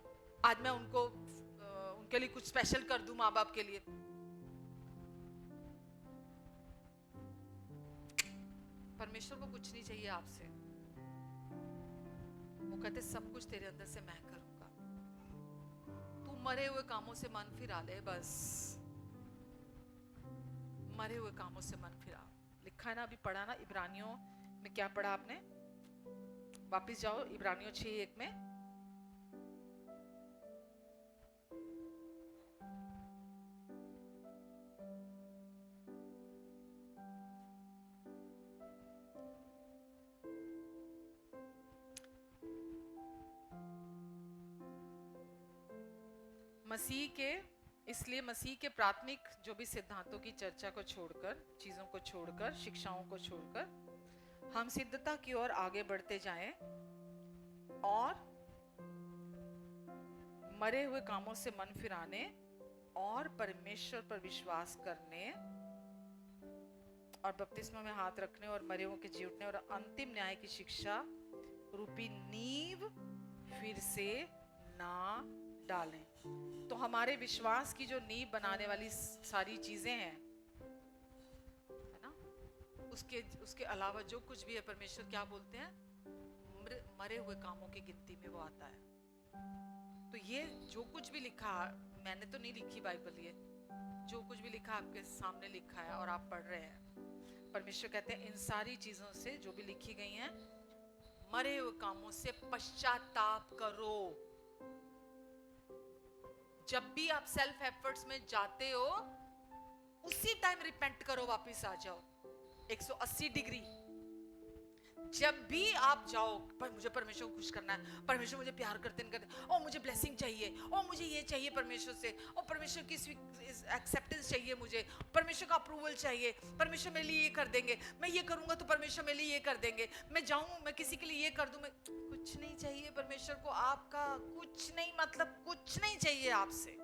Speaker 2: आज मैं उनके लिए कुछ स्पेशल कर दूं माँ बाप के लिए। परमेश्वर को कुछ नहीं चाहिए आपसे, वो कहते सब कुछ तेरे अंदर से मैं करूंगा, तू मरे हुए कामों से मन फिरा ले, बस मरे हुए कामों से मन फिरा। लिखा है ना, अभी पढ़ा ना इब्रानियों में, क्या पढ़ा आपने, वापिस जाओ इब्रानियों 6:1 में, इसलिए मसीह के प्राथमिक जो भी सिद्धांतों की चर्चा को छोड़कर, चीजों को छोड़कर, शिक्षाओं को छोड़कर, हम सिद्धता की ओर आगे बढ़ते जाएं और मरे हुए कामों से मन फिराने और परमेश्वर पर विश्वास करने और बपतिस्मा में हाथ रखने और मरे हुओं के जी उठने और अंतिम न्याय की शिक्षा रूपी नींव फिर से ना डालें। तो हमारे विश्वास की जो नींव बनाने वाली सारी चीजें हैं, है ना, उसके अलावा जो कुछ भी है, परमेश्वर क्या बोलते हैं, मरे हुए कामों की गिनती में वो आता है। तो ये जो कुछ भी लिखा, मैंने तो नहीं लिखी बाइबल, ये जो कुछ भी लिखा आपके सामने लिखा है और आप पढ़ रहे हैं, परमेश्वर कहते हैं इन सारी चीजों से जो भी लिखी गई हैं, मरे हुए कामों से पश्चाताप करो। जब भी आप सेल्फ एफर्ट्स में जाते हो, उसी टाइम रिपेंट करो, वापस आ जाओ 180 डिग्री। जब भी आप जाओ, पर मुझे परमेश्वर को खुश करना है, परमेश्वर मुझे प्यार करते नहीं करते, ओ मुझे ब्लेसिंग चाहिए, ओ मुझे ये चाहिए परमेश्वर से, ओ परमेश्वर की एक्सेप्टेंस चाहिए, मुझे परमेश्वर का अप्रूवल चाहिए, परमेश्वर मेरे लिए ये कर देंगे, मैं ये करूंगा तो परमेश्वर मेरे लिए ये कर देंगे, मैं जाऊं मैं किसी के लिए ये कर दूं, मैं कुछ नहीं चाहिए परमेश्वर को आपका, कुछ नहीं, मतलब कुछ नहीं चाहिए आपसे,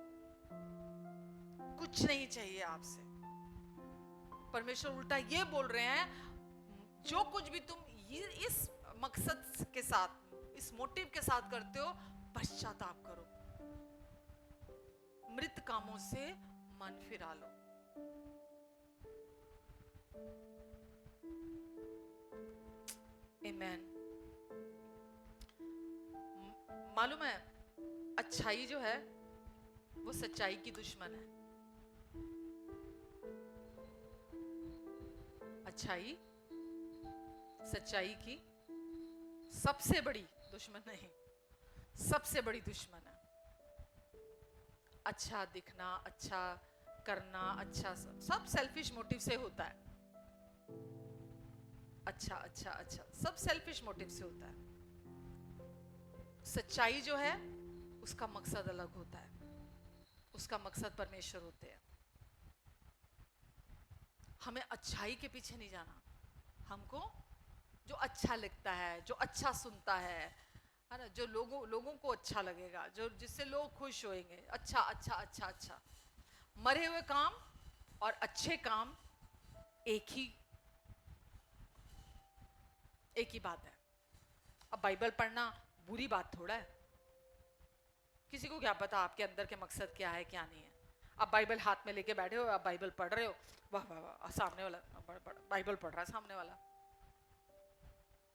Speaker 2: कुछ नहीं चाहिए आपसे। परमेश्वर उल्टा ये बोल रहे हैं, जो कुछ भी तुम इस मकसद के साथ, इस मोटिव के साथ करते हो, पश्चाताप करो, मृत कामों से मन फिरा लो। आमेन। मालूम है, अच्छाई जो है वो सच्चाई की दुश्मन है। अच्छाई सच्चाई की सबसे बड़ी दुश्मन नहीं, सबसे बड़ी दुश्मन है। अच्छा दिखना, अच्छा करना, अच्छा सब सेल्फिश मोटिव से होता है। अच्छा अच्छा अच्छा सब सेल्फिश मोटिव से होता है। सच्चाई जो है उसका मकसद अलग होता है, उसका मकसद परमेश्वर होते हैं। हमें अच्छाई के पीछे नहीं जाना, हमको जो अच्छा लगता है, जो अच्छा सुनता है ना, जो लोगों को अच्छा लगेगा, जो जिससे लोग खुश होंगे, अच्छा अच्छा अच्छा अच्छा। मरे हुए काम और अच्छे काम एक ही बात है। अब बाइबल पढ़ना बुरी बात थोड़ा है, किसी को क्या पता आपके अंदर के मकसद क्या है क्या नहीं है। आप बाइबल हाथ में लेके बैठे हो, आप बाइबल पढ़ रहे हो, वाह वाह वाह, सामने वाला बाइबल पढ़ रहा है सामने वाला।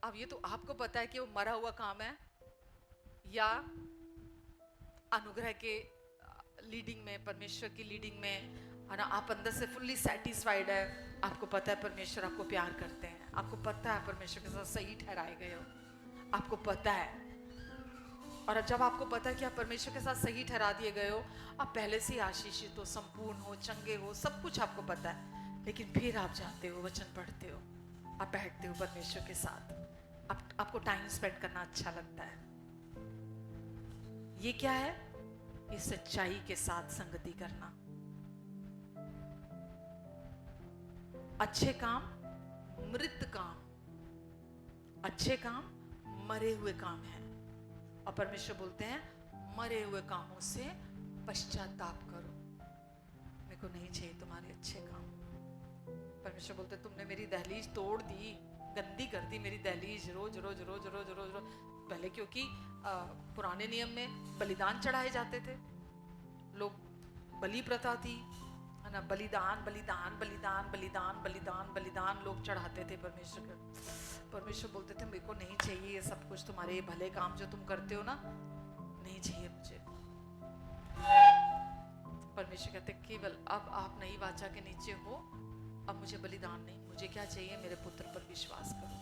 Speaker 2: अब ये तो आपको पता है कि वो मरा हुआ काम है या अनुग्रह के लीडिंग में, परमेश्वर की लीडिंग में, है ना, आप अंदर से फुल्ली सेटिस्फाइड है, आपको पता है परमेश्वर आपको प्यार करते हैं, आपको पता है परमेश्वर के साथ सही ठहराए गए हो, आपको पता है। और जब आपको पता है कि आप परमेश्वर के साथ सही ठहरा दिए गए हो, आप पहले से ही आशीषित हो, संपूर्ण हो, चंगे हो, सब कुछ आपको पता है, लेकिन फिर आप जाते हो, वचन पढ़ते हो, आप बैठते हो परमेश्वर के साथ, आपको टाइम स्पेंड करना अच्छा लगता है। ये क्या है? ये सच्चाई के साथ संगति करना। अच्छे काम मृत काम, अच्छे काम मरे हुए काम है, और परमेश्वर बोलते हैं मरे हुए कामों से पश्चाताप करो। मेरे को नहीं चाहिए तुम्हारे अच्छे काम। परमेश्वर बोलते तुमने मेरी दहलीज तोड़ दी, गंदी कर दी मेरी दहलीज, रोज रोज रोज रोज रोज रोज। पहले क्योंकि पुराने नियम में बलिदान चढ़ाए जाते थे, लोग बलि प्रथा थी, है ना, बलिदान बलिदान बलिदान बलिदान बलिदान बलिदान लोग चढ़ाते थे परमेश्वर के। परमेश्वर बोलते थे मेरे को नहीं चाहिए ये सब कुछ, तुम्हारे भले काम जो तुम करते हो ना, नहीं चाहिए मुझे। परमेश्वर कहते केवल अब आप नई वाचा के नीचे हो, अब मुझे बलिदान नहीं, मुझे क्या चाहिए, मेरे पुत्र पर विश्वास करो,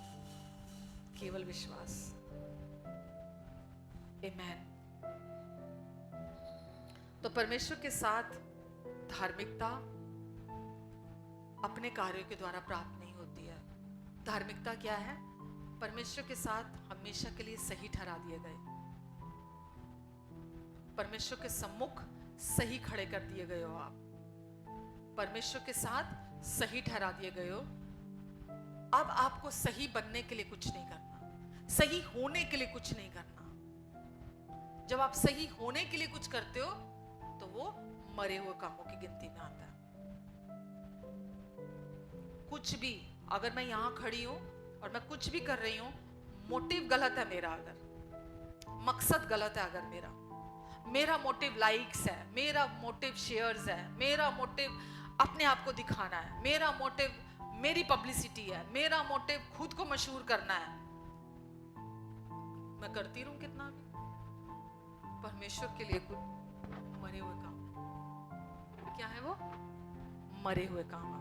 Speaker 2: केवल विश्वास। आमेन। तो परमेश्वर के साथ धार्मिकता अपने कार्यों के द्वारा प्राप्त नहीं होती है। धार्मिकता क्या है? परमेश्वर के साथ हमेशा के लिए सही ठहरा दिए गए, परमेश्वर के सम्मुख सही खड़े कर दिए गए हो आप, परमेश्वर के साथ सही ठहरा दिए गए हो। अब आपको सही बनने के लिए कुछ नहीं करना, सही होने के लिए कुछ नहीं करना। जब आप सही होने के लिए कुछ करते हो तो वो मरे हुए कामों की गिनती में आता है। कुछ भी, अगर मैं यहाँ खड़ी हूँ और मैं कुछ भी कर रही हूँ, मोटिव गलत है मेरा, अगर मकसद गलत है, अगर मेरा मोटिव लाइक्स है, मेरा मोटिव शेयर्स है, मेरा मोटिव अपने आप को दिखाना है, मेरा मोटिव मेरी पब्लिसिटी है, मेरा मोटिव खुद को मशहूर करना है, मैं करती रहूं कितना भी, परमेश्वर के लिए कुछ मरे हुए काम है। क्या है वो? मरे हुए काम है।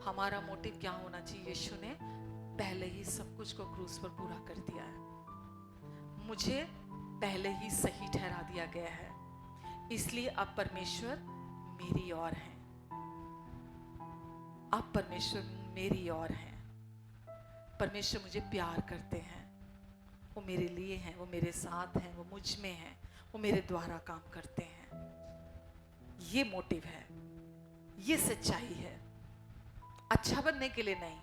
Speaker 2: हमारा मोटिव क्या होना चाहिए? यीशु ने पहले ही सब कुछ को क्रूस पर पूरा कर दिया है, मुझे पहले ही सही ठहरा दिया गया है, इसलिए अब परमेश्वर मेरी ओर है, अब परमेश्वर मेरी ओर है। परमेश्वर मुझे प्यार करते हैं, वो मेरे लिए हैं, वो मेरे साथ हैं, वो मुझ में हैं, वो मेरे द्वारा काम करते हैं। ये मोटिव है, ये सच्चाई है, अच्छा बनने के लिए नहीं।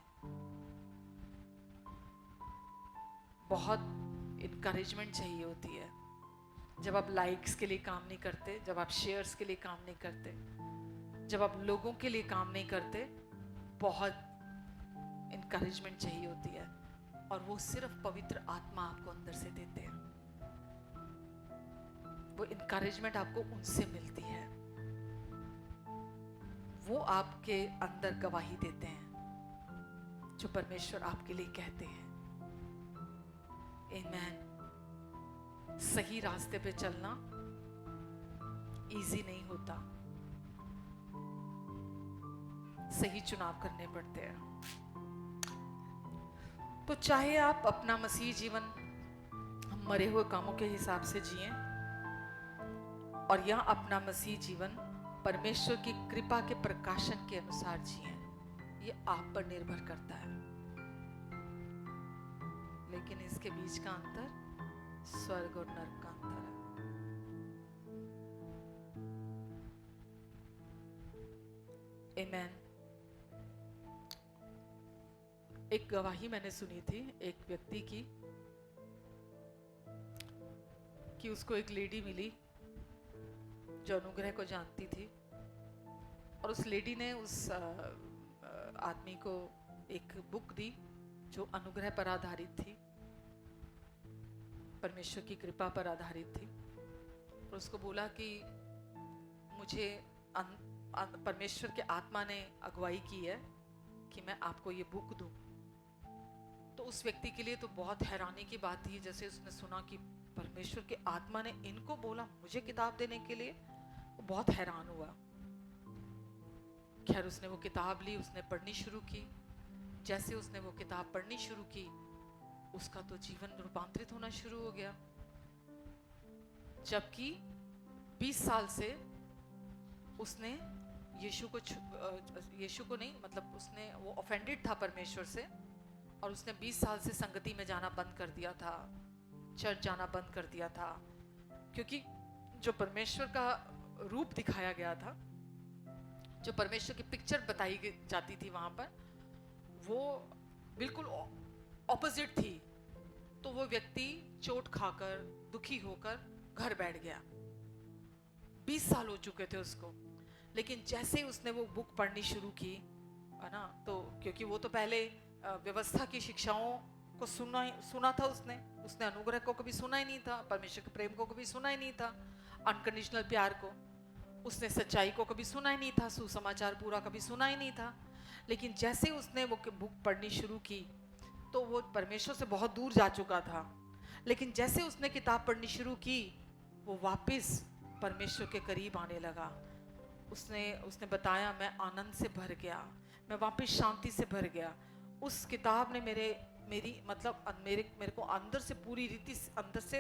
Speaker 2: बहुत इनकरेजमेंट चाहिए होती है जब आप लाइक्स के लिए काम नहीं करते, जब आप शेयर्स के लिए काम नहीं करते, जब आप लोगों के लिए काम नहीं करते, बहुत इनकरेजमेंट चाहिए होती है, और वो सिर्फ पवित्र आत्मा आपको अंदर से देते हैं। वो इनकरेजमेंट आपको उनसे मिलती है, वो आपके अंदर गवाही देते हैं जो परमेश्वर आपके लिए कहते हैं। आमीन। सही रास्ते पे चलना इजी नहीं होता, सही चुनाव करने पड़ते हैं। तो चाहे आप अपना मसीह जीवन मरे हुए कामों के हिसाब से जिएं, और या अपना मसीह जीवन परमेश्वर की कृपा के प्रकाशन के अनुसार जिएं, ये आप पर निर्भर करता है। लेकिन इसके बीच का अंतर स्वर्ग और नरक का अंतर है। आमीन। एक गवाही मैंने सुनी थी एक व्यक्ति की, कि उसको एक लेडी मिली जो अनुग्रह को जानती थी, और उस लेडी ने उस आदमी को एक बुक दी जो अनुग्रह पर आधारित थी, परमेश्वर की कृपा पर आधारित थी, और उसको बोला कि मुझे परमेश्वर के आत्मा ने अगुवाई की है कि मैं आपको ये बुक दूं। तो उस व्यक्ति के लिए तो बहुत हैरानी की बात थी, जैसे उसने सुना कि परमेश्वर के आत्मा ने इनको बोला मुझे किताब देने के लिए, वो बहुत हैरान हुआ। खैर उसने वो किताब ली, उसने पढ़नी शुरू की। जैसे उसने वो किताब पढ़नी शुरू की, उसका तो जीवन रूपांतरित होना शुरू हो गया। जबकि 20 साल से उसने यीशु को नहीं, मतलब उसने वो ऑफेंडेड था परमेश्वर से, और उसने 20 साल से संगति में जाना बंद कर दिया था, चर्च जाना बंद कर दिया था, क्योंकि जो परमेश्वर का रूप दिखाया गया था, जो परमेश्वर की पिक्चर बताई जाती थी वहां पर, वो बिल्कुल ऑपोजिट थी। तो वो व्यक्ति चोट खाकर, दुखी होकर घर बैठ गया। 20 साल हो चुके थे उसको, लेकिन जैसे ही उसने वो बुक पढ़नी शुरू की, है ना, तो क्योंकि वो तो पहले व्यवस्था की शिक्षाओं को सुना था उसने अनुग्रह को कभी सुना ही नहीं था, परमेश्वर के प्रेम को कभी सुना ही नहीं था, अनकंडीशनल प्यार को, उसने सच्चाई को कभी सुना ही नहीं था, सुसमाचार पूरा कभी सुना ही नहीं था। लेकिन जैसे उसने वो बुक पढ़नी शुरू की, तो वो परमेश्वर से बहुत दूर जा चुका था, लेकिन जैसे उसने किताब पढ़नी शुरू की, वो वापस परमेश्वर के करीब आने लगा। उसने बताया, मैं आनंद से भर गया, मैं वापस शांति से भर गया। उस किताब ने मेरे को अंदर से पूरी रीति अंदर से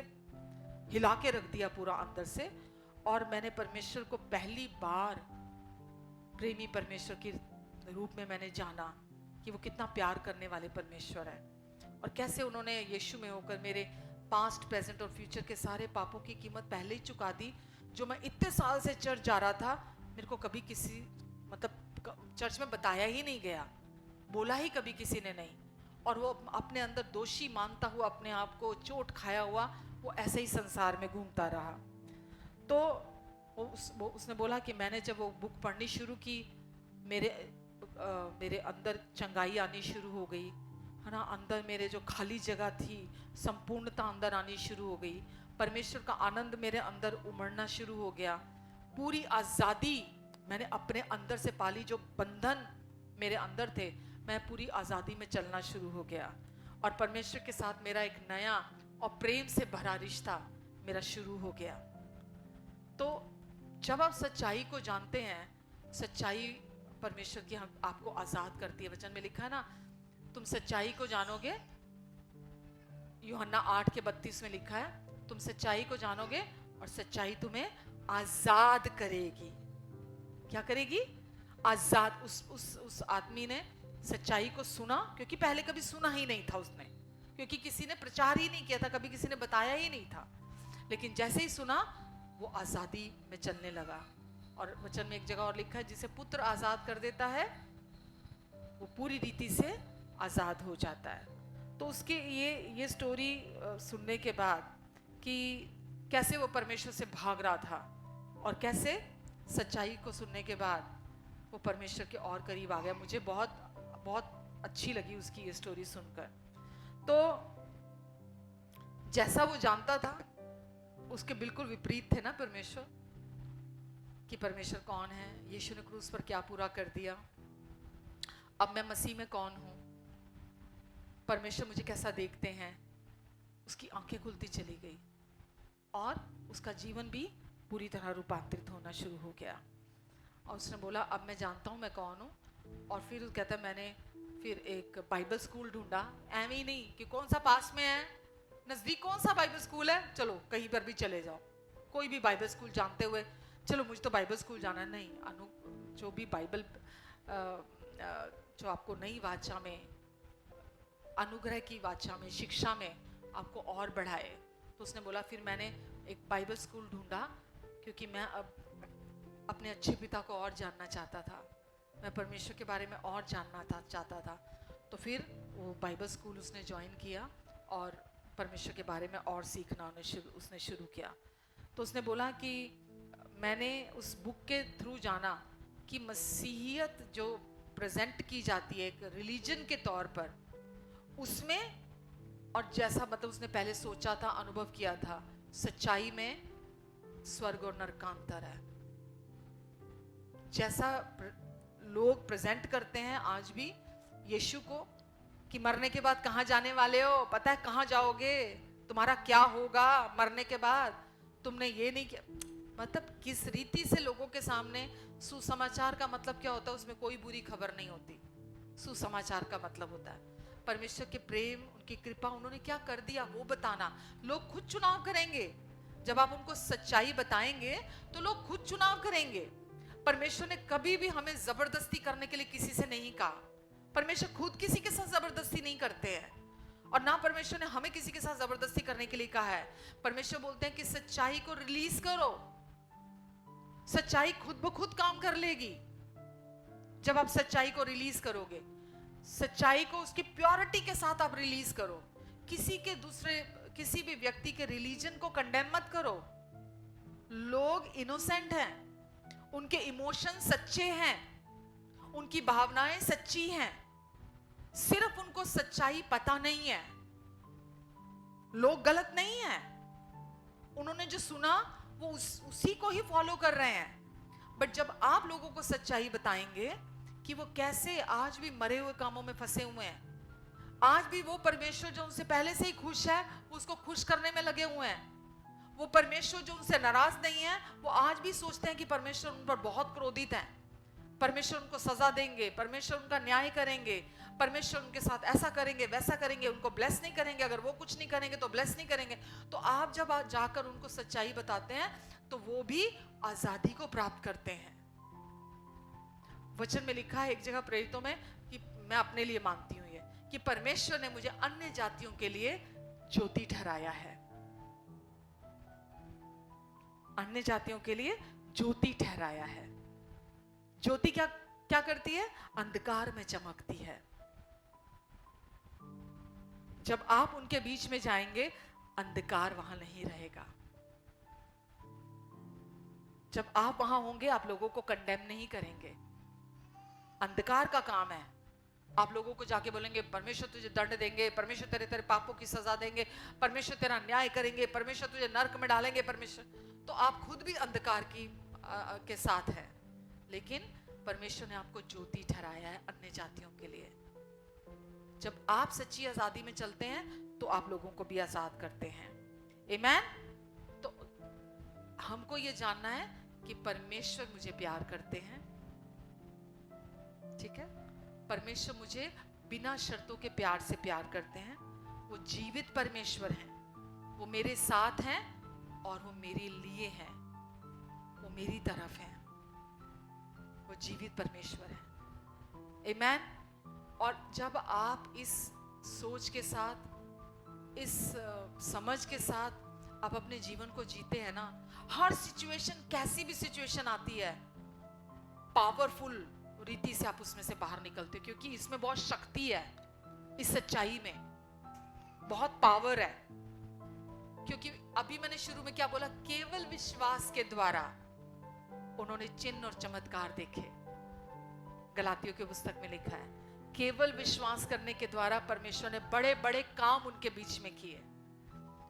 Speaker 2: हिला के रख दिया, पूरा अंदर से। और मैंने परमेश्वर को पहली बार प्रेमी परमेश्वर के रूप में मैंने जाना कि वो कितना प्यार करने वाले परमेश्वर है, और कैसे उन्होंने यीशु में होकर मेरे पास्ट, प्रेजेंट और फ्यूचर के सारे पापों की कीमत पहले ही चुका दी। जो मैं इतने साल से चर्च जा रहा था, मेरे को कभी किसी चर्च में बताया ही नहीं गया, बोला ही कभी किसी ने नहीं, और वो अपने अंदर दोषी मानता हुआ, अपने आप को चोट खाया हुआ, वो ऐसे ही संसार में घूमता रहा। तो उसने बोला कि मैंने जब वो बुक पढ़नी शुरू की, मेरे मेरे अंदर चंगाई आनी शुरू हो गई, है ना। अंदर मेरे जो खाली जगह थी, संपूर्णता अंदर आनी शुरू हो गई। परमेश्वर का आनंद मेरे अंदर उमड़ना शुरू हो गया। पूरी आज़ादी मैंने अपने अंदर से पाली। जो बंधन मेरे अंदर थे, मैं पूरी आज़ादी में चलना शुरू हो गया। और परमेश्वर के साथ मेरा एक नया और प्रेम से भरा रिश्ता मेरा शुरू हो गया। तो जब आप सच्चाई को जानते हैं, सच्चाई परमेश्वर की हम आपको आज़ाद करती है। वचन में लिखा है ना, तुम सच्चाई को जानोगे। यूहन्ना 8:32 में लिखा है, तुम सच्चाई को जानोगे और सच्चाई तुम्हें आज़ाद करेगी। क्या करेगी? आज़ाद। उस आदमी ने सच्चाई को सुना, क्योंकि पहले कभी सुना ही नहीं था उसने, क्योंकि किसी ने प्रचार ही नहीं किया था, कभी किसी ने बताया ही नहीं था। लेकिन जैसे ही सुना, वो आज़ादी में चलने लगा। और वचन में एक जगह और लिखा है, जिसे पुत्र आज़ाद कर देता है वो पूरी रीति से आज़ाद हो जाता है। तो उसके ये स्टोरी सुनने के बाद कि कैसे वो परमेश्वर से भाग रहा था और कैसे सच्चाई को सुनने के बाद वो परमेश्वर के और करीब आ गया, मुझे बहुत बहुत अच्छी लगी उसकी ये स्टोरी सुनकर। तो जैसा वो जानता था, उसके बिल्कुल विपरीत थे ना परमेश्वर, कि परमेश्वर कौन है, यीशु ने क्रूस पर क्या पूरा कर दिया, अब मैं मसीह में कौन हूं, परमेश्वर मुझे कैसा देखते हैं। उसकी आंखें खुलती चली गई और उसका जीवन भी पूरी तरह रूपांतरित होना शुरू हो गया। और उसने बोला, अब मैं जानता हूं मैं कौन हूं। और फिर कहता है, मैंने फिर एक बाइबल स्कूल ढूंढा। एवं ही नहीं कि कौन सा पास में है, नजदीक कौन सा बाइबल स्कूल है, चलो कहीं पर भी चले जाओ, कोई भी बाइबल स्कूल जानते हुए चलो मुझे तो बाइबल स्कूल जाना। नहीं, जो भी बाइबल जो आपको नई वाचा में, अनुग्रह की वाचा में, शिक्षा में आपको और बढ़ाए। तो उसने बोला, फिर मैंने एक बाइबल स्कूल ढूंढा, क्योंकि मैं अब अपने अच्छे पिता को और जानना चाहता था, मैं परमेश्वर के बारे में और जानना चाहता था। तो फिर वो बाइबल स्कूल उसने ज्वाइन किया और परमेश्वर के बारे में और सीखना उसने शुरू किया। तो उसने बोला कि मैंने उस बुक के थ्रू जाना कि मसीहियत जो प्रेजेंट की जाती है एक रिलीजन के तौर पर, उसमें और जैसा मतलब उसने पहले सोचा था, अनुभव किया था, सच्चाई में स्वर्ग और नरक का अंतर है। जैसा लोग प्रेजेंट करते हैं आज भी यीशु को कि मरने के बाद कहां जाने वाले हो, पता है कहां जाओगे, तुम्हारा क्या होगा मरने के बाद, तुमने ये नहीं किया। मतलब किस रीति से लोगों के सामने सुसमाचार का मतलब क्या होता है, उसमें कोई बुरी खबर नहीं होती। सुसमाचार का मतलब होता है परमेश्वर के प्रेम, उनकी कृपा, उन्होंने क्या कर दिया वो बताना। लोग खुद चुनाव करेंगे। जब आप उनको सच्चाई बताएंगे तो लोग खुद चुनाव करेंगे। परमेश्वर ने कभी भी हमें जबरदस्ती करने के लिए किसी से नहीं कहा। परमेश्वर खुद किसी के साथ जबरदस्ती नहीं करते हैं, और ना परमेश्वर ने हमें किसी के साथ जबरदस्ती करने के लिए कहा है। परमेश्वर बोलते हैं कि सच्चाई को रिलीज करो, सच्चाई खुद ब खुद काम कर लेगी। जब आप सच्चाई को रिलीज करोगे, सच्चाई को उसकी प्योरिटी के साथ आप रिलीज करो। किसी भी व्यक्ति के रिलीजन को कंडेम मत करो। लोग इनोसेंट हैं, उनके इमोशन सच्चे हैं, उनकी भावनाएं सच्ची हैं, सिर्फ उनको सच्चाई पता नहीं है। लोग गलत नहीं हैं, उन्होंने जो सुना वो उसी को ही फॉलो कर रहे हैं। बट जब आप लोगों को सच्चाई बताएंगे कि वो कैसे आज भी मरे हुए कामों में फंसे हुए हैं, आज भी वो परमेश्वर जो उनसे पहले से ही खुश है, उसको खुश करने में लगे हुए हैं। वो परमेश्वर जो उनसे नाराज नहीं है, वो आज भी सोचते हैं कि परमेश्वर उन पर बहुत क्रोधित है, परमेश्वर उनको सजा देंगे, परमेश्वर उनका न्याय करेंगे, परमेश्वर उनके साथ ऐसा करेंगे वैसा करेंगे, उनको ब्लेस नहीं करेंगे, अगर वो कुछ नहीं करेंगे तो ब्लेस नहीं करेंगे। तो आप जब जाकर उनको सच्चाई बताते हैं तो वो भी आजादी को प्राप्त करते हैं। वचन में लिखा है एक जगह प्रेरितों में कि मैं अपने लिए मानती हूं ये, कि परमेश्वर ने मुझे अन्य जातियों के लिए ज्योति ठहराया है। अन्य जातियों के लिए ज्योति ठहराया है। ज्योति क्या क्या करती है? अंधकार में चमकती है। जब आप उनके बीच में जाएंगे, अंधकार वहां नहीं रहेगा। जब आप वहां होंगे, आप लोगों को कंडेम नहीं करेंगे। अंधकार का काम है। आप लोगों को जाके बोलेंगे परमेश्वर तुझे दंड देंगे, परमेश्वर तेरे तेरे पापों की सजा देंगे, परमेश्वर तेरा न्याय करेंगे, परमेश्वर तुझे नरक में डालेंगे, परमेश्वर, तो आप खुद भी अंधकार की के साथ है। लेकिन परमेश्वर ने आपको ज्योति ठहराया है अन्य जातियों के लिए। जब आप सच्ची आजादी में चलते हैं तो आप लोगों को भी आजाद करते हैं। आमीन। तो हमको ये जानना है कि परमेश्वर मुझे प्यार करते हैं, ठीक है, परमेश्वर मुझे बिना शर्तों के प्यार से प्यार करते हैं। वो जीवित परमेश्वर हैं, वो मेरे साथ हैं और वो मेरे लिए हैं, वो मेरी तरफ हैं, वो जीवित परमेश्वर है। आमीन। और जब आप इस सोच के साथ, इस समझ के साथ आप अपने जीवन को जीते हैं ना, हर सिचुएशन, कैसी भी सिचुएशन आती है, पावरफुल रीति से आप उसमें से बाहर निकलते हो, क्योंकि इसमें बहुत शक्ति है, इस सच्चाई में बहुत पावर है। क्योंकि अभी मैंने शुरू में क्या बोला, केवल विश्वास के द्वारा उन्होंने चिन्ह और चमत्कार देखे। गलातियों की पुस्तक में लिखा है, केवल विश्वास करने के द्वारा परमेश्वर ने बड़े बड़े काम उनके बीच में किए।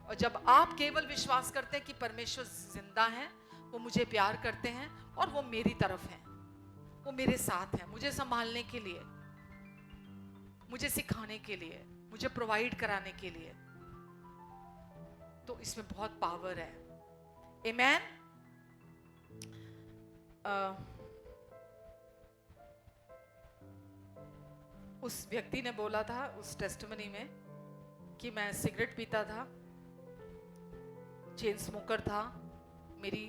Speaker 2: और जब आप केवल विश्वास करते हैं कि परमेश्वर जिंदा है, वो मुझे प्यार करते हैं और वो मेरी तरफ हैं, वो मेरे साथ हैं, मुझे संभालने के लिए, मुझे सिखाने के लिए, मुझे प्रोवाइड कराने के लिए, तो इसमें बहुत पावर है। आमीन। उस व्यक्ति ने बोला था उस टेस्टिमनी में कि मैं सिगरेट पीता था, चेन स्मोकर था, मेरी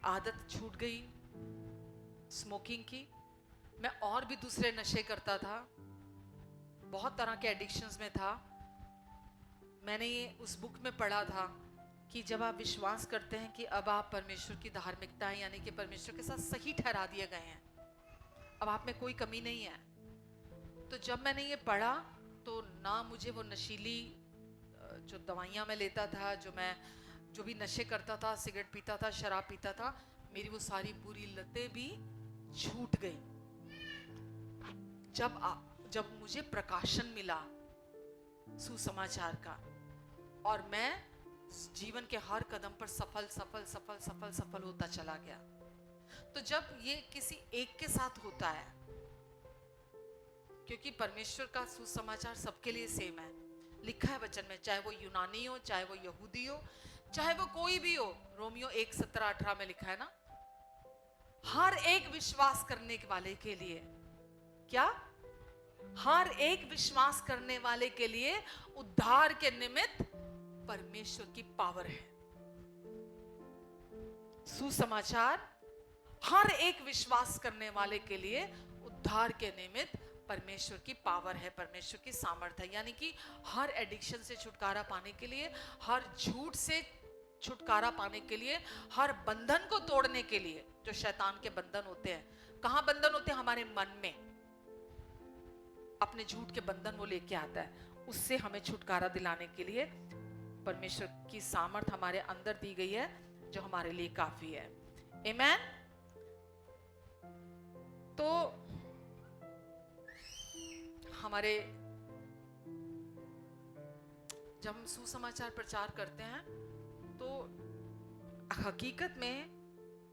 Speaker 2: आदत छूट गई स्मोकिंग की, मैं और भी दूसरे नशे करता था, बहुत तरह के एडिक्शंस में था। मैंने ये उस बुक में पढ़ा था कि जब आप विश्वास करते हैं कि अब आप परमेश्वर की धार्मिकता है, यानी कि परमेश्वर के साथ सही ठहरा दिए गए हैं, अब आप में कोई कमी नहीं है। तो जब मैंने ये पढ़ा तो ना मुझे वो नशीली जो दवाइयाँ मैं लेता था, जो भी नशे करता था, सिगरेट पीता था, शराब पीता था, मेरी वो सारी बुरी लतें भी छूट गई। जब मुझे प्रकाशन मिला सुसमाचार का, और मैं जीवन के हर कदम पर सफल सफल सफल सफल सफल होता चला गया। तो जब ये किसी एक के साथ होता है, क्योंकि परमेश्वर का सुसमाचार सबके लिए सेम है, लिखा है वचन में, चाहे वो यूनानी हो, चाहे वो यहूदी हो, चाहे वो कोई भी हो। रोमियो 1:17-18 में लिखा है ना, हर एक विश्वास करने वाले के लिए, क्या, हर एक विश्वास करने वाले के लिए उद्धार के निमित्त परमेश्वर की पावर है। सुसमाचार हर एक विश्वास करने वाले के लिए उद्धार के निमित्त परमेश्वर की पावर है, परमेश्वर की सामर्थ्य है। यानी कि हर एडिक्शन से छुटकारा पाने के लिए, हर झूठ से छुटकारा पाने के लिए, हर बंधन को तोड़ने के लिए, जो शैतान के बंधन होते हैं, कहां बंधन होते हैं, हमारे मन में, अपने झूठ के बंधन वो लेके आता है, उससे हमें छुटकारा दिलाने के लिए परमेश्वर की सामर्थ हमारे अंदर दी गई है, जो हमारे लिए काफी है। आमीन। तो हमारे, जब हम सुसमाचार प्रचार करते हैं तो हकीकत में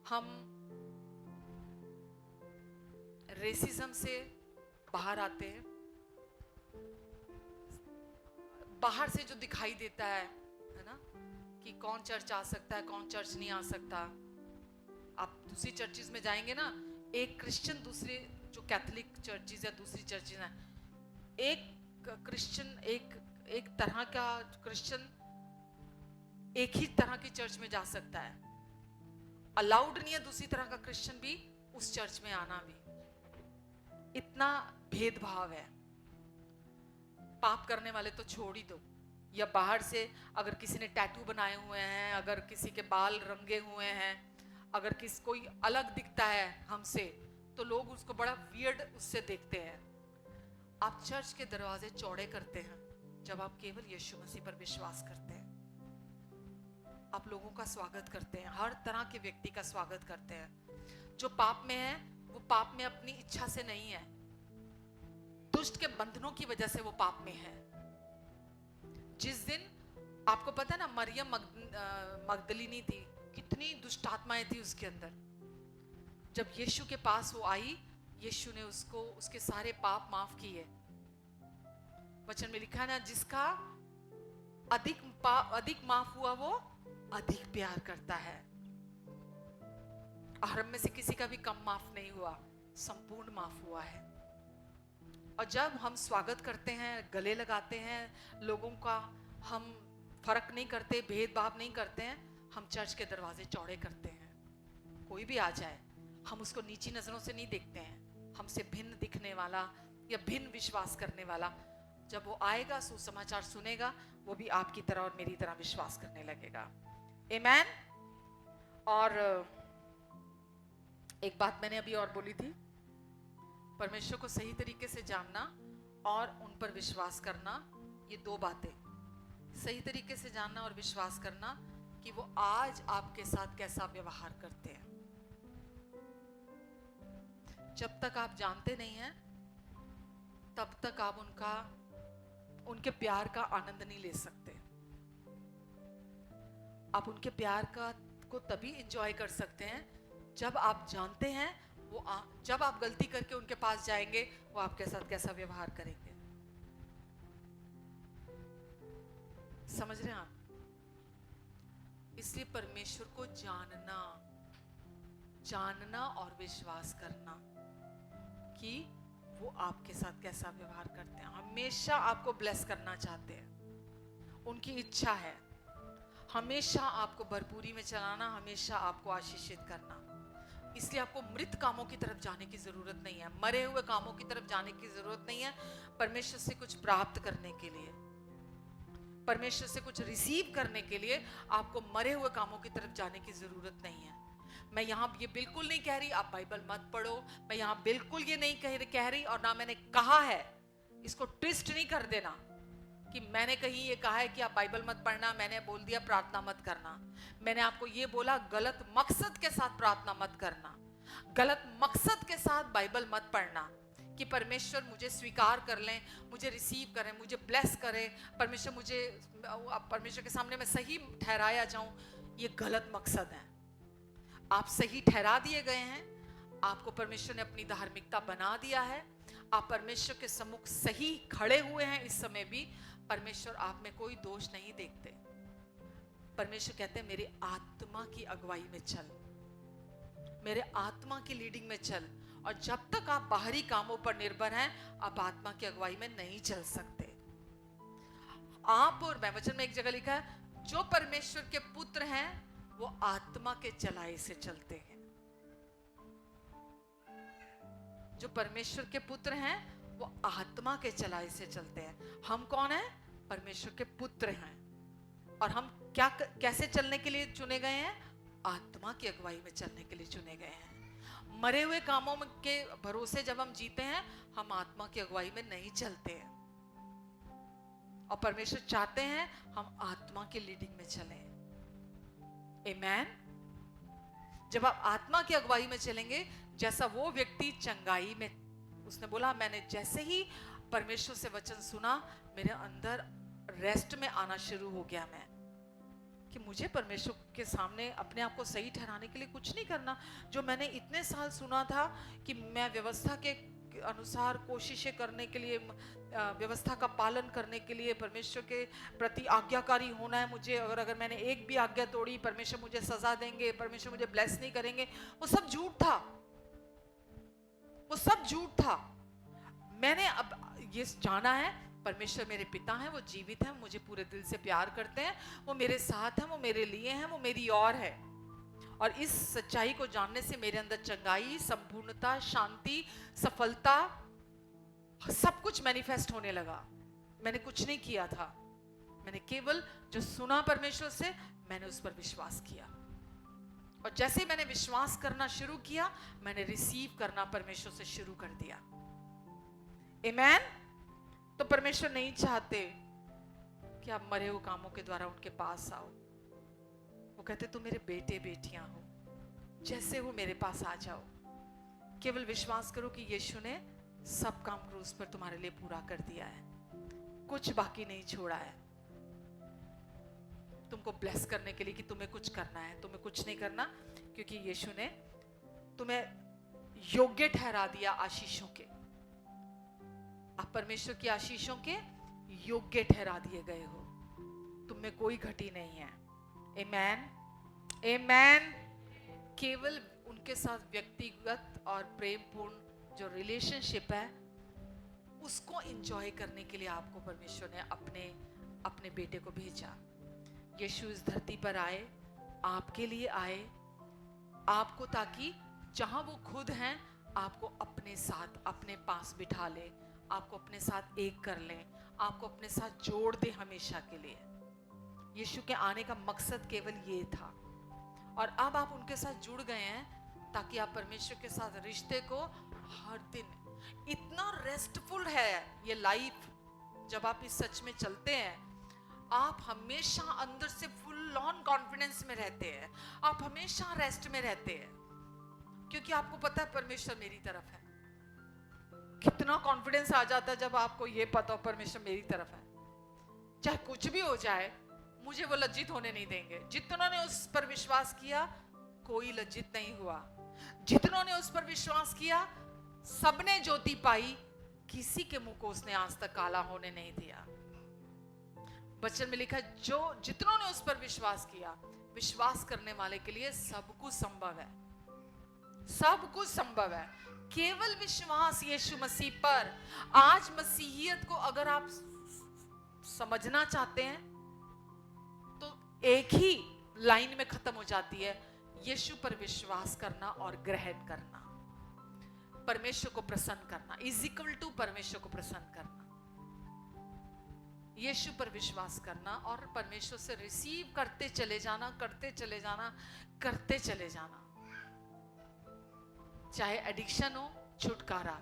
Speaker 2: हम रेसिज्म से बाहर आते हैं। बाहर से जो दिखाई देता है ना, कि कौन चर्च आ सकता है, कौन चर्च नहीं आ सकता। आप दूसरी चर्चेज में जाएंगे ना, एक क्रिश्चियन दूसरे, जो कैथोलिक चर्चेज या दूसरी चर्चेज हैं, एक क्रिश्चियन, एक तरह का क्रिश्चियन एक ही तरह की चर्च में जा सकता है। अलाउड नहीं है दूसरी तरह का क्रिश्चियन भी उस चर्च में आना भी। इतना भेदभाव है। पाप करने वाले तो छोड़ ही दो, या बाहर से अगर किसी ने टैटू बनाए हुए हैं, अगर किसी के बाल रंगे हुए हैं, अगर कोई अलग दिखता है हमसे, तो लोग उसको बड़ा वियर्ड उससे देखते हैं। आप चर्च के दरवाजे चौड़े करते हैं जब आप केवल यीशु मसीह पर विश्वास करते हैं। आप लोगों का स्वागत करते हैं, हर तरह के व्यक्ति का स्वागत करते हैं। जो पाप में है वो पाप में अपनी इच्छा से नहीं है, दुष्ट के बंधनों की वजह से वो पाप में है। जिस दिन आपको पता है ना, मरियम मगदलिनी थी, कितनी दुष्ट आत्माएं थी उसके अंदर। जब यीशु के पास वो आई, यीशु ने उसको उसके सारे पाप माफ किए। वचन में लिखा है ना, जिसका अधिक माफ हुआ वो अधिक प्यार करता है। और हम में से किसी का भी कम माफ नहीं हुआ, संपूर्ण माफ हुआ है। और जब हम स्वागत करते हैं, गले लगाते हैं लोगों का, हम फर्क नहीं करते, भेदभाव नहीं करते हैं, हम चर्च के दरवाजे चौड़े करते हैं। कोई भी आ जाए, हम उसको नीची नजरों से नहीं देखते हैं। हमसे भिन्न दिखने वाला या भिन्न विश्वास करने वाला, जब वो आएगा, सुसमाचार सुनेगा, वो भी आपकी तरह और मेरी तरह विश्वास करने लगेगा। आमेन। और एक बात मैंने अभी और बोली थी, परमेश्वर को सही तरीके से जानना और उन पर विश्वास करना, ये दो बातें। सही तरीके से जानना और विश्वास करना कि वो आज आपके साथ कैसा व्यवहार करते हैं। जब तक आप जानते नहीं हैं, तब तक आप उनके प्यार का आनंद नहीं ले सकते। आप उनके प्यार को तभी एंजॉय कर सकते हैं जब आप जानते हैं जब आप गलती करके उनके पास जाएंगे, वो आपके साथ कैसा व्यवहार करेंगे। समझ रहे हैं आप? इसलिए परमेश्वर को जानना और विश्वास करना कि वो आपके साथ कैसा व्यवहार करते हैं। हमेशा आपको ब्लेस करना चाहते हैं, उनकी इच्छा है हमेशा आपको भरपूरी में चलाना, हमेशा आपको आशीषित करना। इसलिए आपको मृत कामों की तरफ जाने की जरूरत नहीं है, मरे हुए कामों की तरफ जाने की जरूरत नहीं है। परमेश्वर से कुछ प्राप्त करने के लिए, परमेश्वर से कुछ रिसीव करने के लिए आपको मरे हुए कामों की तरफ जाने की जरूरत नहीं है। मैं यहाँ ये बिल्कुल नहीं कह रही आप बाइबल मत पढ़ो, मैं यहाँ बिल्कुल ये नहीं कह रही, और ना मैंने कहा है, इसको ट्विस्ट नहीं कर देना कि मैंने कहीं ये कहा है कि आप बाइबल मत पढ़ना, मैंने बोल दिया प्रार्थना मत करना। मैंने आपको ये बोला गलत मकसद के साथ प्रार्थना मत करना, गलत मकसद के साथ बाइबल मत पढ़ना कि परमेश्वर मुझे स्वीकार कर लें, मुझे रिसीव करें, मुझे ब्लेस करें, परमेश्वर के सामने मैं सही ठहराया जाऊं। ये गलत मकसद है। आप सही ठहरा दिए गए हैं, आपको परमेश्वर ने अपनी धार्मिकता बना दिया है, आप परमेश्वर के सम्मुख सही खड़े हुए हैं। इस समय भी परमेश्वर आप में कोई दोष नहीं देखते। परमेश्वर कहते हैं मेरी आत्मा की अगुवाई में चल, मेरे आत्मा की लीडिंग में चल। और जब तक आप बाहरी कामों पर निर्भर हैं, आप आत्मा की अगुवाई में नहीं चल सकते। आप, और मैं वचन में एक जगह लिखा है, जो परमेश्वर के पुत्र हैं वो आत्मा के चलाए से चलते हैं। जो परमेश्वर के पुत्र हैं वो आत्मा के चलाए से चलते हैं। हम कौन हैं? परमेश्वर के पुत्र हैं। और हम कैसे चलने के लिए चुने गए हैं? आत्मा की अगुवाई में चलने के लिए चुने गए हैं। मरे हुए कामों के भरोसे जब हम जीते हैं, हम आत्मा की अगुवाई में नहीं चलते हैं। और परमेश्वर चाहते हैं हम आत्मा की लीडिंग में चलें। आमेन। जब आप आत्मा की अगुवाई में चलेंगे, जैसा वो व्यक्ति चंगाई में, उसने बोला मैंने जैसे ही परमेश्वर से वचन सुना, मेरे अंदर रेस्ट में आना शुरू हो गया। मैं कि मुझे परमेश्वर के सामने अपने आप को सही ठहराने के लिए कुछ नहीं करना। जो मैंने इतने साल सुना था कि मैं व्यवस्था के अनुसार कोशिशें करने के लिए, व्यवस्था का पालन करने के लिए परमेश्वर के प्रति आज्ञाकारी होना है मुझे, अगर मैंने एक भी आज्ञा तोड़ी परमेश्वर मुझे सजा देंगे, परमेश्वर मुझे ब्लेस नहीं करेंगे, वो सब झूठ था, वो सब झूठ था। मैंने अब ये जाना है परमेश्वर मेरे पिता हैं, वो जीवित हैं, मुझे पूरे दिल से प्यार करते हैं, वो मेरे साथ हैं, वो मेरे लिए हैं, वो मेरी और है। और इस सच्चाई को जानने से मेरे अंदर चंगाई, संपूर्णता, शांति, सफलता, सब कुछ मैनिफेस्ट होने लगा। मैंने कुछ नहीं किया था, मैंने केवल जो सुना परमेश्वर से, मैंने उस पर विश्वास किया। और जैसे मैंने विश्वास करना शुरू किया, मैंने रिसीव करना परमेश्वर से शुरू कर दिया। आमेन। तो परमेश्वर नहीं चाहते कि आप मरे हुए कामों के द्वारा उनके पास आओ। वो कहते तुम मेरे बेटे बेटियां हो, जैसे हो मेरे पास आ जाओ। केवल विश्वास करो कि यीशु ने सब काम क्रूस पर तुम्हारे लिए पूरा कर दिया है, कुछ बाकी नहीं छोड़ा है तुमको ब्लेस करने के लिए कि तुम्हें कुछ करना है। तुम्हें कुछ नहीं करना, क्योंकि यीशु ने तुम्हें योग्य ठहरा दिया आशीषों के। आप परमेश्वर की आशीषों के योग्य ठहरा दिए गए हो, तुम में कोई घटी नहीं है। आमेन, आमेन। केवल उनके साथ व्यक्तिगत और प्रेमपूर्ण जो रिलेशनशिप है उसको एंजॉय करने के लिए आपको परमेश्वर ने अपने बेटे को भेजा। यीशु इस धरती पर आए, आपके लिए आए, आपको, ताकि जहां वो खुद हैं आपको अपने साथ अपने पास बिठा ले, आपको अपने साथ एक कर ले, आपको अपने साथ जोड़ दे हमेशा के लिए। यीशु के आने का मकसद केवल ये था, और अब आप उनके साथ जुड़ गए हैं ताकि आप परमेश्वर के साथ रिश्ते को हर दिन, इतना रेस्टफुल है ये लाइफ। जब आप इस सच में चलते हैं, आप हमेशा अंदर से फुल ऑन कॉन्फिडेंस में रहते हैं, आप हमेशा रेस्ट में रहते हैं, क्योंकि आपको पता है परमेश्वर मेरी तरफ है। कितना कॉन्फिडेंस आ जाता है जब आपको ये पता हो परमेश्वर मेरी तरफ है, चाहे कुछ भी हो जाए मुझे वो लज्जित होने नहीं देंगे। जितनों ने उस पर विश्वास किया कोई लज्जित नहीं हुआ, जितनों ने उस पर विश्वास किया सबने ज्योति पाई, किसी के मुंह को उसने आज तक काला होने नहीं दिया। वचन में लिखा है, जो जितनों ने उस पर विश्वास किया, विश्वास करने वाले के लिए सब कुछ संभव है, सब कुछ संभव है। केवल विश्वास यीशु मसीह पर। आज मसीहियत को अगर आप समझना चाहते हैं तो एक ही लाइन में खत्म हो जाती है, यीशु पर विश्वास करना और ग्रहण करना, परमेश्वर को प्रसन्न करना इज इक्वल टू परमेश्वर को प्रसन्न करना। यीशु पर विश्वास करना और परमेश्वर से रिसीव करते चले जाना, करते चले जाना, करते चले जाना। चाहे एडिक्शन हो, छुटकारा,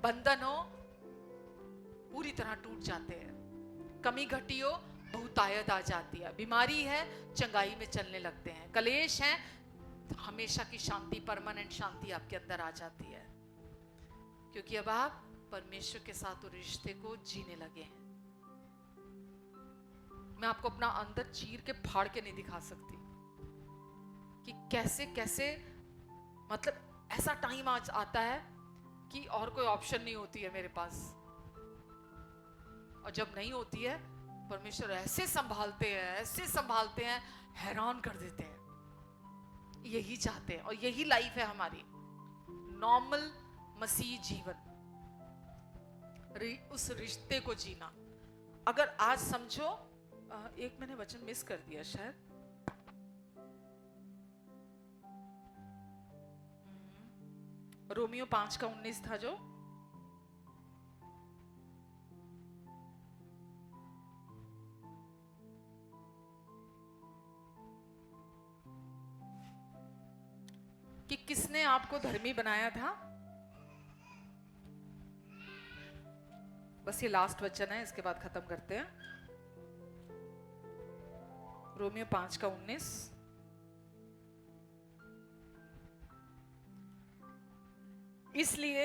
Speaker 2: बंधन हो, पूरी तरह टूट जाते हैं। कमी घटी हो, बहुतायत आ जाती है। बीमारी है, चंगाई में चलने लगते हैं। कलेश है, हमेशा की शांति, परमानेंट शांति आपके अंदर आ जाती है, क्योंकि अब आप परमेश्वर के साथ रिश्ते को जीने लगे हैं। मैं आपको अपना अंदर चीर के फाड़ के नहीं दिखा सकती कि कैसे कैसे, मतलब ऐसा टाइम आज आता है कि और कोई ऑप्शन नहीं होती है मेरे पास, और जब नहीं होती है परमेश्वर ऐसे संभालते हैं, ऐसे संभालते हैं, हैरान कर देते हैं। यही चाहते हैं और यही लाइफ है हमारी, नॉर्मल मसीह जीवन, उस रिश्ते को जीना। अगर आज समझो, एक मैंने वचन मिस कर दिया शायद, रोमियो 5:19 था जो, कि किसने आपको धर्मी बनाया था। बस ये लास्ट वचन है, इसके बाद खत्म करते हैं। रोमियो 5:19, इसलिए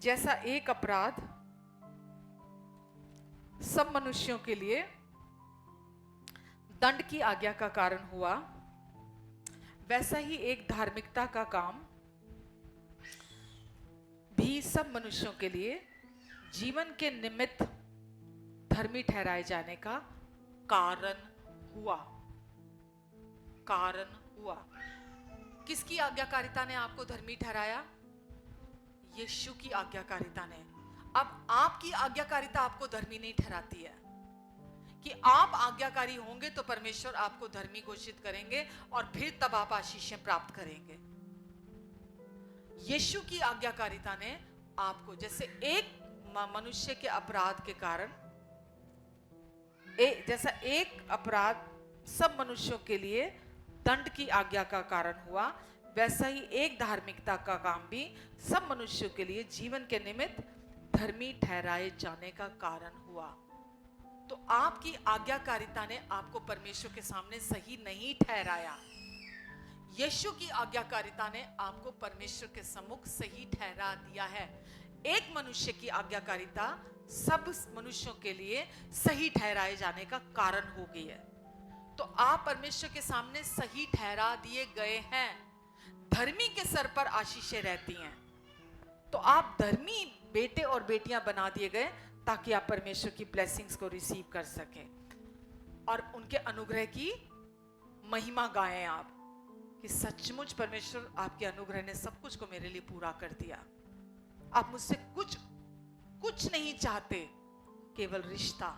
Speaker 2: जैसा एक अपराध सब मनुष्यों के लिए दंड की आज्ञा का कारण हुआ, वैसा ही एक धार्मिकता का काम भी सब मनुष्यों के लिए जीवन के निमित्त धर्मी ठहराए जाने का कारण हुआ। कारण हुआ। किसकी आज्ञाकारिता ने आपको धर्मी ठहराया? यीशु की आज्ञाकारिता ने। अब आपकी आज्ञाकारिता आपको धर्मी नहीं ठहराती है कि आप आज्ञाकारी होंगे तो परमेश्वर आपको धर्मी घोषित करेंगे और फिर तब आप आशीषें प्राप्त करेंगे। यीशु की आज्ञाकारिता ने आपको, जैसे एक मनुष्य के अपराध के कारण, जैसा एक अपराध सब मनुष्यों के लिए दंड की आज्ञा का कारण हुआ, वैसा ही एक धार्मिकता का काम भी सब मनुष्यों के लिए जीवन के निमित्त धर्मी ठहराए जाने का कारण हुआ। तो आपकी आज्ञाकारिता ने आपको परमेश्वर के सामने सही नहीं ठहराया। यीशु की आज्ञाकारिता ने आपको परमेश्वर के सम्मुख सही ठहरा दिया है। एक मनुष्य की आज्ञाकारिता सब मनुष्यों के लिए सही ठहराए जाने का कारण हो गई है। तो आप परमेश्वर के सामने सही ठहरा दिए गए हैं। धर्मी के सर पर आशीषें रहती हैं। तो आप धर्मी बेटे और बेटियां बना दिए गए ताकि आप परमेश्वर की ब्लेसिंग्स को रिसीव कर सकें और उनके अनुग्रह की महिमा गाएं आप कि सचमुच परमेश्वर आपके अनुग्रह ने सब कुछ को मेरे लिए पूरा कर दिया। आप मुझसे कुछ नहीं चाहते, केवल रिश्ता,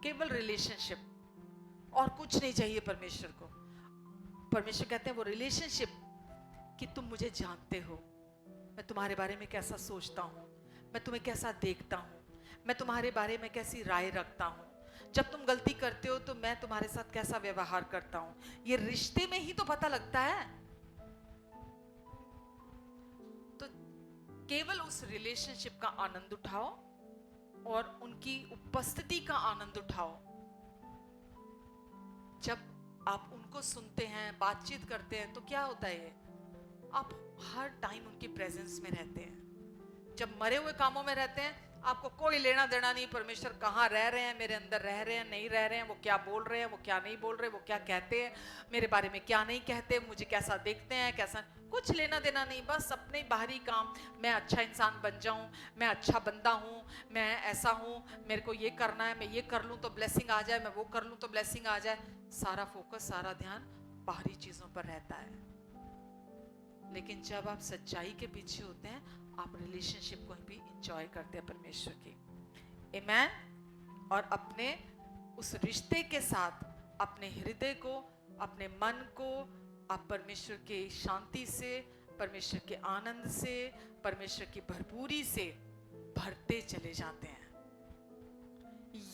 Speaker 2: केवल रिलेशनशिप और कुछ नहीं चाहिए परमेश्वर को। परमेश्वर कहते हैं वो रिलेशनशिप कि तुम मुझे जानते हो, मैं तुम्हारे बारे में कैसा सोचता हूं, मैं तुम्हें कैसा देखता हूं, मैं तुम्हारे बारे में कैसी राय रखता हूं, जब तुम गलती करते हो तो मैं तुम्हारे साथ कैसा व्यवहार करता हूं। ये रिश्ते में ही तो पता लगता है। तो केवल उस रिलेशनशिप का आनंद उठाओ और उनकी उपस्थिति का आनंद उठाओ। जब आप उनको सुनते हैं, बातचीत करते हैं, तो क्या होता है, आप हर टाइम उनकी प्रेजेंस में रहते हैं। जब मरे हुए कामों में रहते हैं, आपको कोई लेना देना नहीं परमेश्वर कहाँ रह रहे हैं, मेरे अंदर रह रहे हैं, नहीं रह रहे हैं, वो क्या बोल रहे हैं, वो क्या नहीं बोल रहे, वो क्या कहते हैं, मेरे बारे में क्या नहीं कहते, मुझे कैसा देखते हैं, कैसा, कुछ लेना देना नहीं। बस अपने बाहरी काम, मैं अच्छा इंसान बन जाऊं, मैं अच्छा बंदा हूं, मैं ऐसा हूं, मेरे को ये करना है, मैं ये कर लूं तो ब्लेसिंग आ जाए, मैं वो कर लूं तो ब्लेसिंग आ जाए। सारा फोकस, सारा ध्यान बाहरी चीजों पर रहता है। लेकिन जब आप सच्चाई के पीछे होते हैं, आप रिलेशनशिप को भी इंजॉय करते हैं परमेश्वर की। आमेन। और अपने उस रिश्ते के साथ अपने हृदय को, अपने मन को आप परमेश्वर के शांति से, परमेश्वर के आनंद से, परमेश्वर की भरपूरी से भरते चले जाते हैं।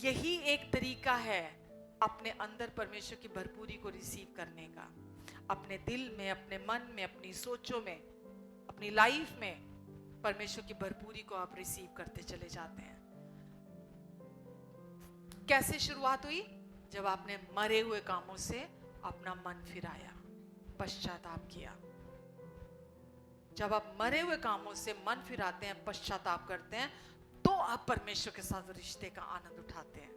Speaker 2: यही एक तरीका है अपने अंदर परमेश्वर की भरपूरी को रिसीव करने का। अपने दिल में, अपने मन में, अपनी सोचों में, अपनी लाइफ में परमेश्वर की भरपूरी को आप रिसीव करते चले जाते हैं। कैसे शुरुआत हुई? जब आपने मरे हुए कामों से अपना मन फिराया, पश्चाताप किया। जब आप मरे हुए कामों से मन फिराते हैं, पश्चाताप करते हैं, तो आप परमेश्वर के साथ रिश्ते का आनंद उठाते हैं।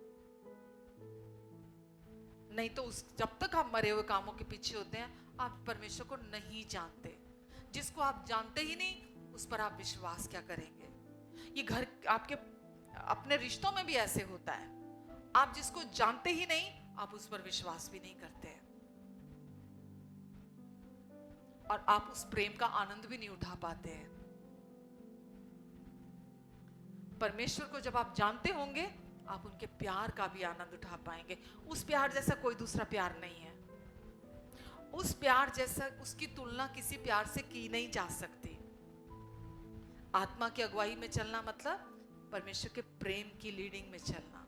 Speaker 2: नहीं तो जब तक आप मरे हुए कामों के पीछे होते हैं, आप परमेश्वर को नहीं जानते। जिसको आप जानते ही नहीं, उस पर आप विश्वास क्या करेंगे? ये घर आपके अपने रिश्तों में भी ऐसे होता है। आप जिसको जानते ही नहीं, आप उस पर विश्वास भी नहीं करते हैं और आप उस प्रेम का आनंद भी नहीं उठा पाते हैं। परमेश्वर को जब आप जानते होंगे, आप उनके प्यार का भी आनंद उठा पाएंगे। उस प्यार जैसा कोई दूसरा प्यार नहीं है। उस प्यार जैसा, उसकी तुलना किसी प्यार से की नहीं जा सकती। आत्मा की अगुवाई में चलना मतलब परमेश्वर के प्रेम की लीडिंग में चलना।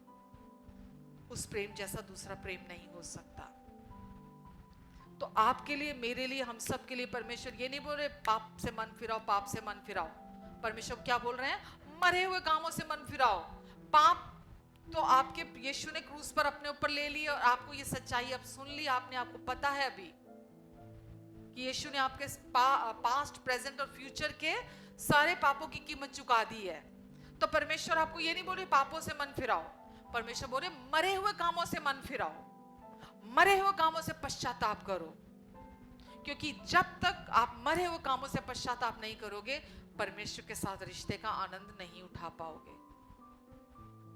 Speaker 2: उस प्रेम जैसा दूसरा प्रेम नहीं हो सकता। तो आपके लिए, मेरे लिए, हम सब के लिए परमेश्वर ये नहीं बोल रहे पाप से मन फिराओ, पाप से मन फिराओ। परमेश्वर क्या बोल रहे हैं? मरे हुए कामों से मन फिराओ। पाप तो आपके यीशु ने क्रूस पर अपने ऊपर ले ली और आपको ये सच्चाई अब सुन ली आपने, आपको पता है अभी कि यीशु ने आपके पास्ट, प्रेजेंट और फ्यूचर के सारे पापों की कीमत चुका दी है। तो परमेश्वर आपको ये नहीं बोल रहे पापों से मन फिराओ। परमेश्वर बोल रहे मरे हुए कामों से मन फिराओ, मरे हुए कामों से पश्चाताप करो। क्योंकि जब तक आप मरे हुए कामों से पश्चाताप नहीं करोगे, परमेश्वर के साथ रिश्ते का आनंद नहीं उठा पाओगे,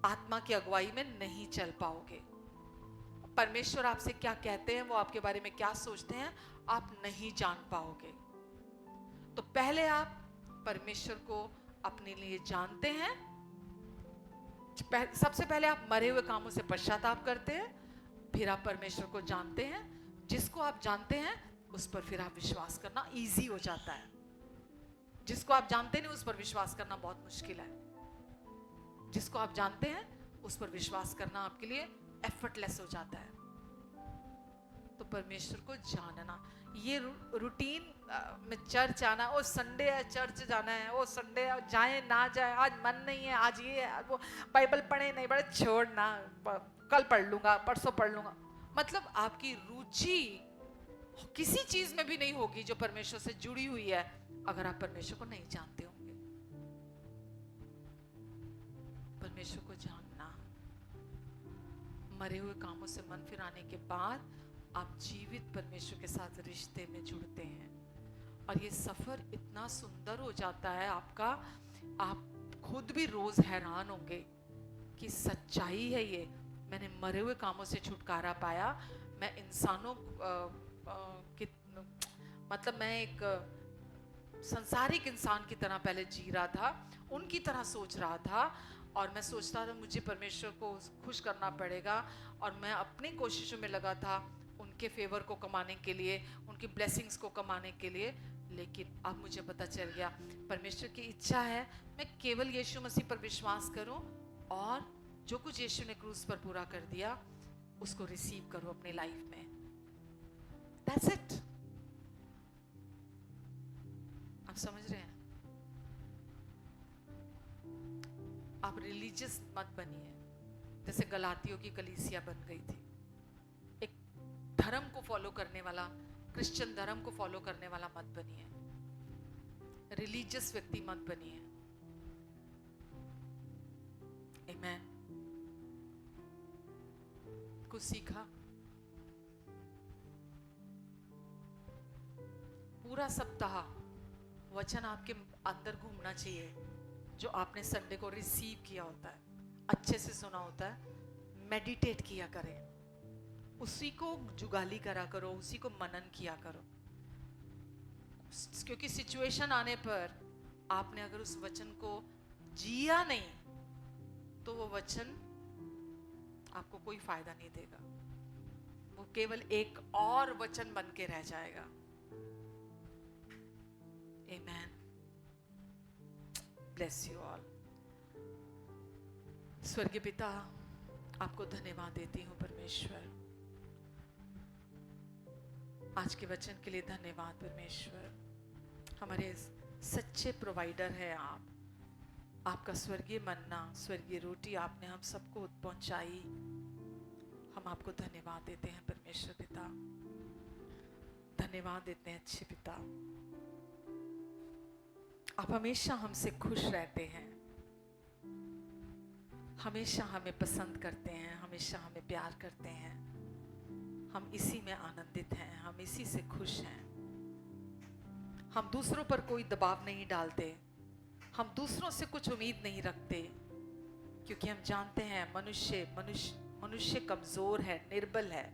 Speaker 2: आत्मा की अगुवाई में नहीं चल पाओगे। परमेश्वर आपसे क्या कहते हैं, वो आपके बारे में क्या सोचते हैं, आप नहीं जान पाओगे। तो पहले आप परमेश्वर को अपने लिए जानते हैं। सबसे पहले आप मरे हुए कामों से पश्चाताप करते हैं, फिर आप परमेश्वर को जानते हैं। जिसको आप जानते हैं उस पर फिर आप विश्वास करना इजी हो जाता है। जिसको आप जानते नहीं, उस पर विश्वास करना बहुत मुश्किल है। जिसको आप जानते हैं उस पर विश्वास करना आपके लिए एफर्टलेस हो जाता है। तो परमेश्वर को जानना, ये रूटीन में चर्च आना, ओ संडे है चर्च जाना है, ओ संडे जाए ना जाए, आज मन नहीं है, आज ये है, वो बाइबल पढ़े नहीं पढ़े छोड़ना, कल पढ़ लूंगा, परसों पढ़ लूंगा। मतलब आपकी रुचि किसी चीज में भी नहीं होगी जो परमेश्वर से जुड़ी हुई है, अगर आप परमेश्वर को नहीं जानते होंगे। परमेश्वर को जानना, मरे हुए कामों से मन फिराने के बाद आप जीवित परमेश्वर के साथ रिश्ते में जुड़ते हैं, और ये सफर इतना सुंदर हो जाता है आपका, आप खुद भी रोज हैरान होंगे कि सच्चाई है ये। मैंने मरे हुए कामों से छुटकारा पाया। मैं इंसानों की, मतलब मैं एक संसारिक इंसान की तरह पहले जी रहा था, उनकी तरह सोच रहा था, और मैं सोचता था मुझे परमेश्वर को खुश करना पड़ेगा, और मैं अपनी कोशिशों में लगा था उनके फेवर को कमाने के लिए, उनकी ब्लेसिंग्स को कमाने के लिए। लेकिन अब मुझे पता चल गया परमेश्वर की इच्छा है मैं केवल यीशु मसीह पर विश्वास करूं, और जो कुछ यीशु ने क्रूस पर पूरा कर दिया उसको रिसीव करो अपनी लाइफ में। That's it। आप समझ रहे हैं? आप रिलीजियस मत बनिए जैसे गलातियों की कलीसिया बन गई थी, एक धर्म को फॉलो करने वाला, क्रिश्चियन धर्म को फॉलो करने वाला मत बनिए, रिलीजियस व्यक्ति मत बनिए। आमेन। कुछ सीखा? पूरा सप्ताह वचन आपके अंदर घूमना चाहिए, जो आपने संडे को रिसीव किया होता है, अच्छे से सुना होता है, मेडिटेट किया करें, उसी को जुगाली करा करो, उसी को मनन किया करो। क्योंकि सिचुएशन आने पर आपने अगर उस वचन को जिया नहीं तो वो वचन आपको कोई फायदा नहीं देगा, वो केवल एक और वचन बन के रह जाएगा। आमेन। Bless you all. स्वर्गीय पिता, आपको धन्यवाद देती हूँ परमेश्वर, आज के वचन के लिए धन्यवाद परमेश्वर। हमारे सच्चे प्रोवाइडर है आप, आपका स्वर्गीय मन्ना, स्वर्गीय रोटी आपने हम सबको पहुंचाई, हम आपको धन्यवाद देते हैं परमेश्वर पिता, धन्यवाद देते हैं अच्छे पिता। आप हमेशा हमसे खुश रहते हैं, हमेशा हमें पसंद करते हैं, हमेशा हमें प्यार करते हैं, हम इसी में आनंदित हैं, हम इसी से खुश हैं। हम दूसरों पर कोई दबाव नहीं डालते, हम दूसरों से कुछ उम्मीद नहीं रखते, क्योंकि हम जानते हैं मनुष्य कमजोर है, निर्बल है,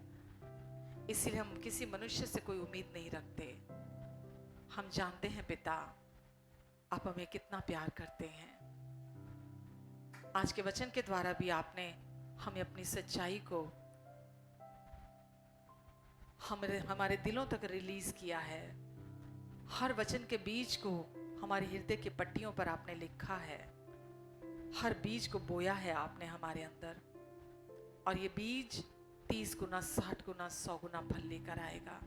Speaker 2: इसलिए हम किसी मनुष्य से कोई उम्मीद नहीं रखते। हम जानते हैं पिता आप हमें कितना प्यार करते हैं। आज के वचन के द्वारा भी आपने हमें अपनी सच्चाई को हमारे दिलों तक रिलीज किया है। हर वचन के बीज को हमारे हृदय की पट्टियों पर आपने लिखा है, हर बीज को बोया है आपने हमारे अंदर, और ये बीज 30 गुना, 60 गुना, 100 गुना फल लेकर आएगा।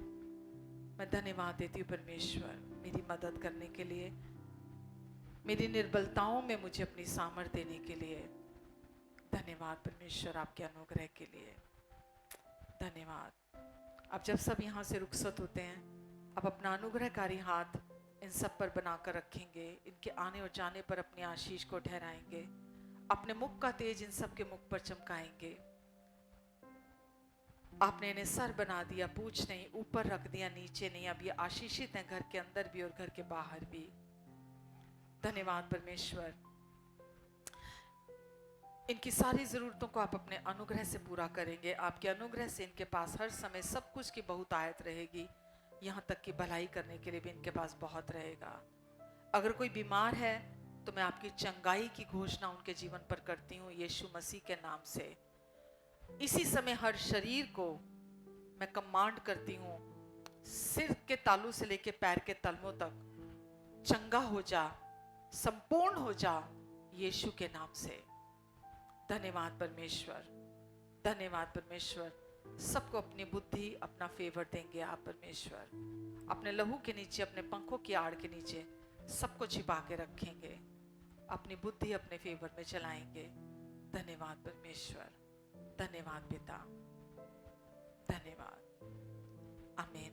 Speaker 2: मैं धन्यवाद देती हूँ परमेश्वर मेरी मदद करने के लिए, मेरी निर्बलताओं में मुझे अपनी सामर्थ्य देने के लिए। धन्यवाद परमेश्वर आपके अनुग्रह के लिए, धन्यवाद। अब जब सब यहाँ से रुखसत होते हैं, अब अपना अनुग्रहकारी हाथ इन सब पर बनाकर रखेंगे, इनके आने और जाने पर अपनी आशीष को ठहराएंगे, अपने मुख का तेज इन सब के मुख पर चमकाएंगे। आपने इन्हें सर बना दिया, पूछ नहीं, ऊपर रख दिया, नीचे नहीं। अब ये आशीषित हैं घर के अंदर भी और घर के बाहर भी। धन्यवाद परमेश्वर, इनकी सारी जरूरतों को आप अपने अनुग्रह से पूरा करेंगे। आपके अनुग्रह से इनके पास हर समय सब कुछ की बहुत आयत रहेगी, यहाँ तक कि भलाई करने के लिए भी इनके पास बहुत रहेगा। अगर कोई बीमार है तो मैं आपकी चंगाई की घोषणा उनके जीवन पर करती हूँ यीशु मसीह के नाम से। इसी समय हर शरीर को मैं कमांड करती हूँ, सिर के तालू से लेके पैर के तलवों तक चंगा हो जा, संपूर्ण हो जा यीशु के नाम से। धन्यवाद परमेश्वर, धन्यवाद परमेश्वर। सबको अपनी बुद्धि, अपना फेवर देंगे आप परमेश्वर, अपने लहू के नीचे, अपने पंखों की आड़ के नीचे सबको छिपा के रखेंगे, अपनी बुद्धि अपने फेवर में चलाएंगे। धन्यवाद परमेश्वर, धन्यवाद पिता, धन्यवाद। आमीन।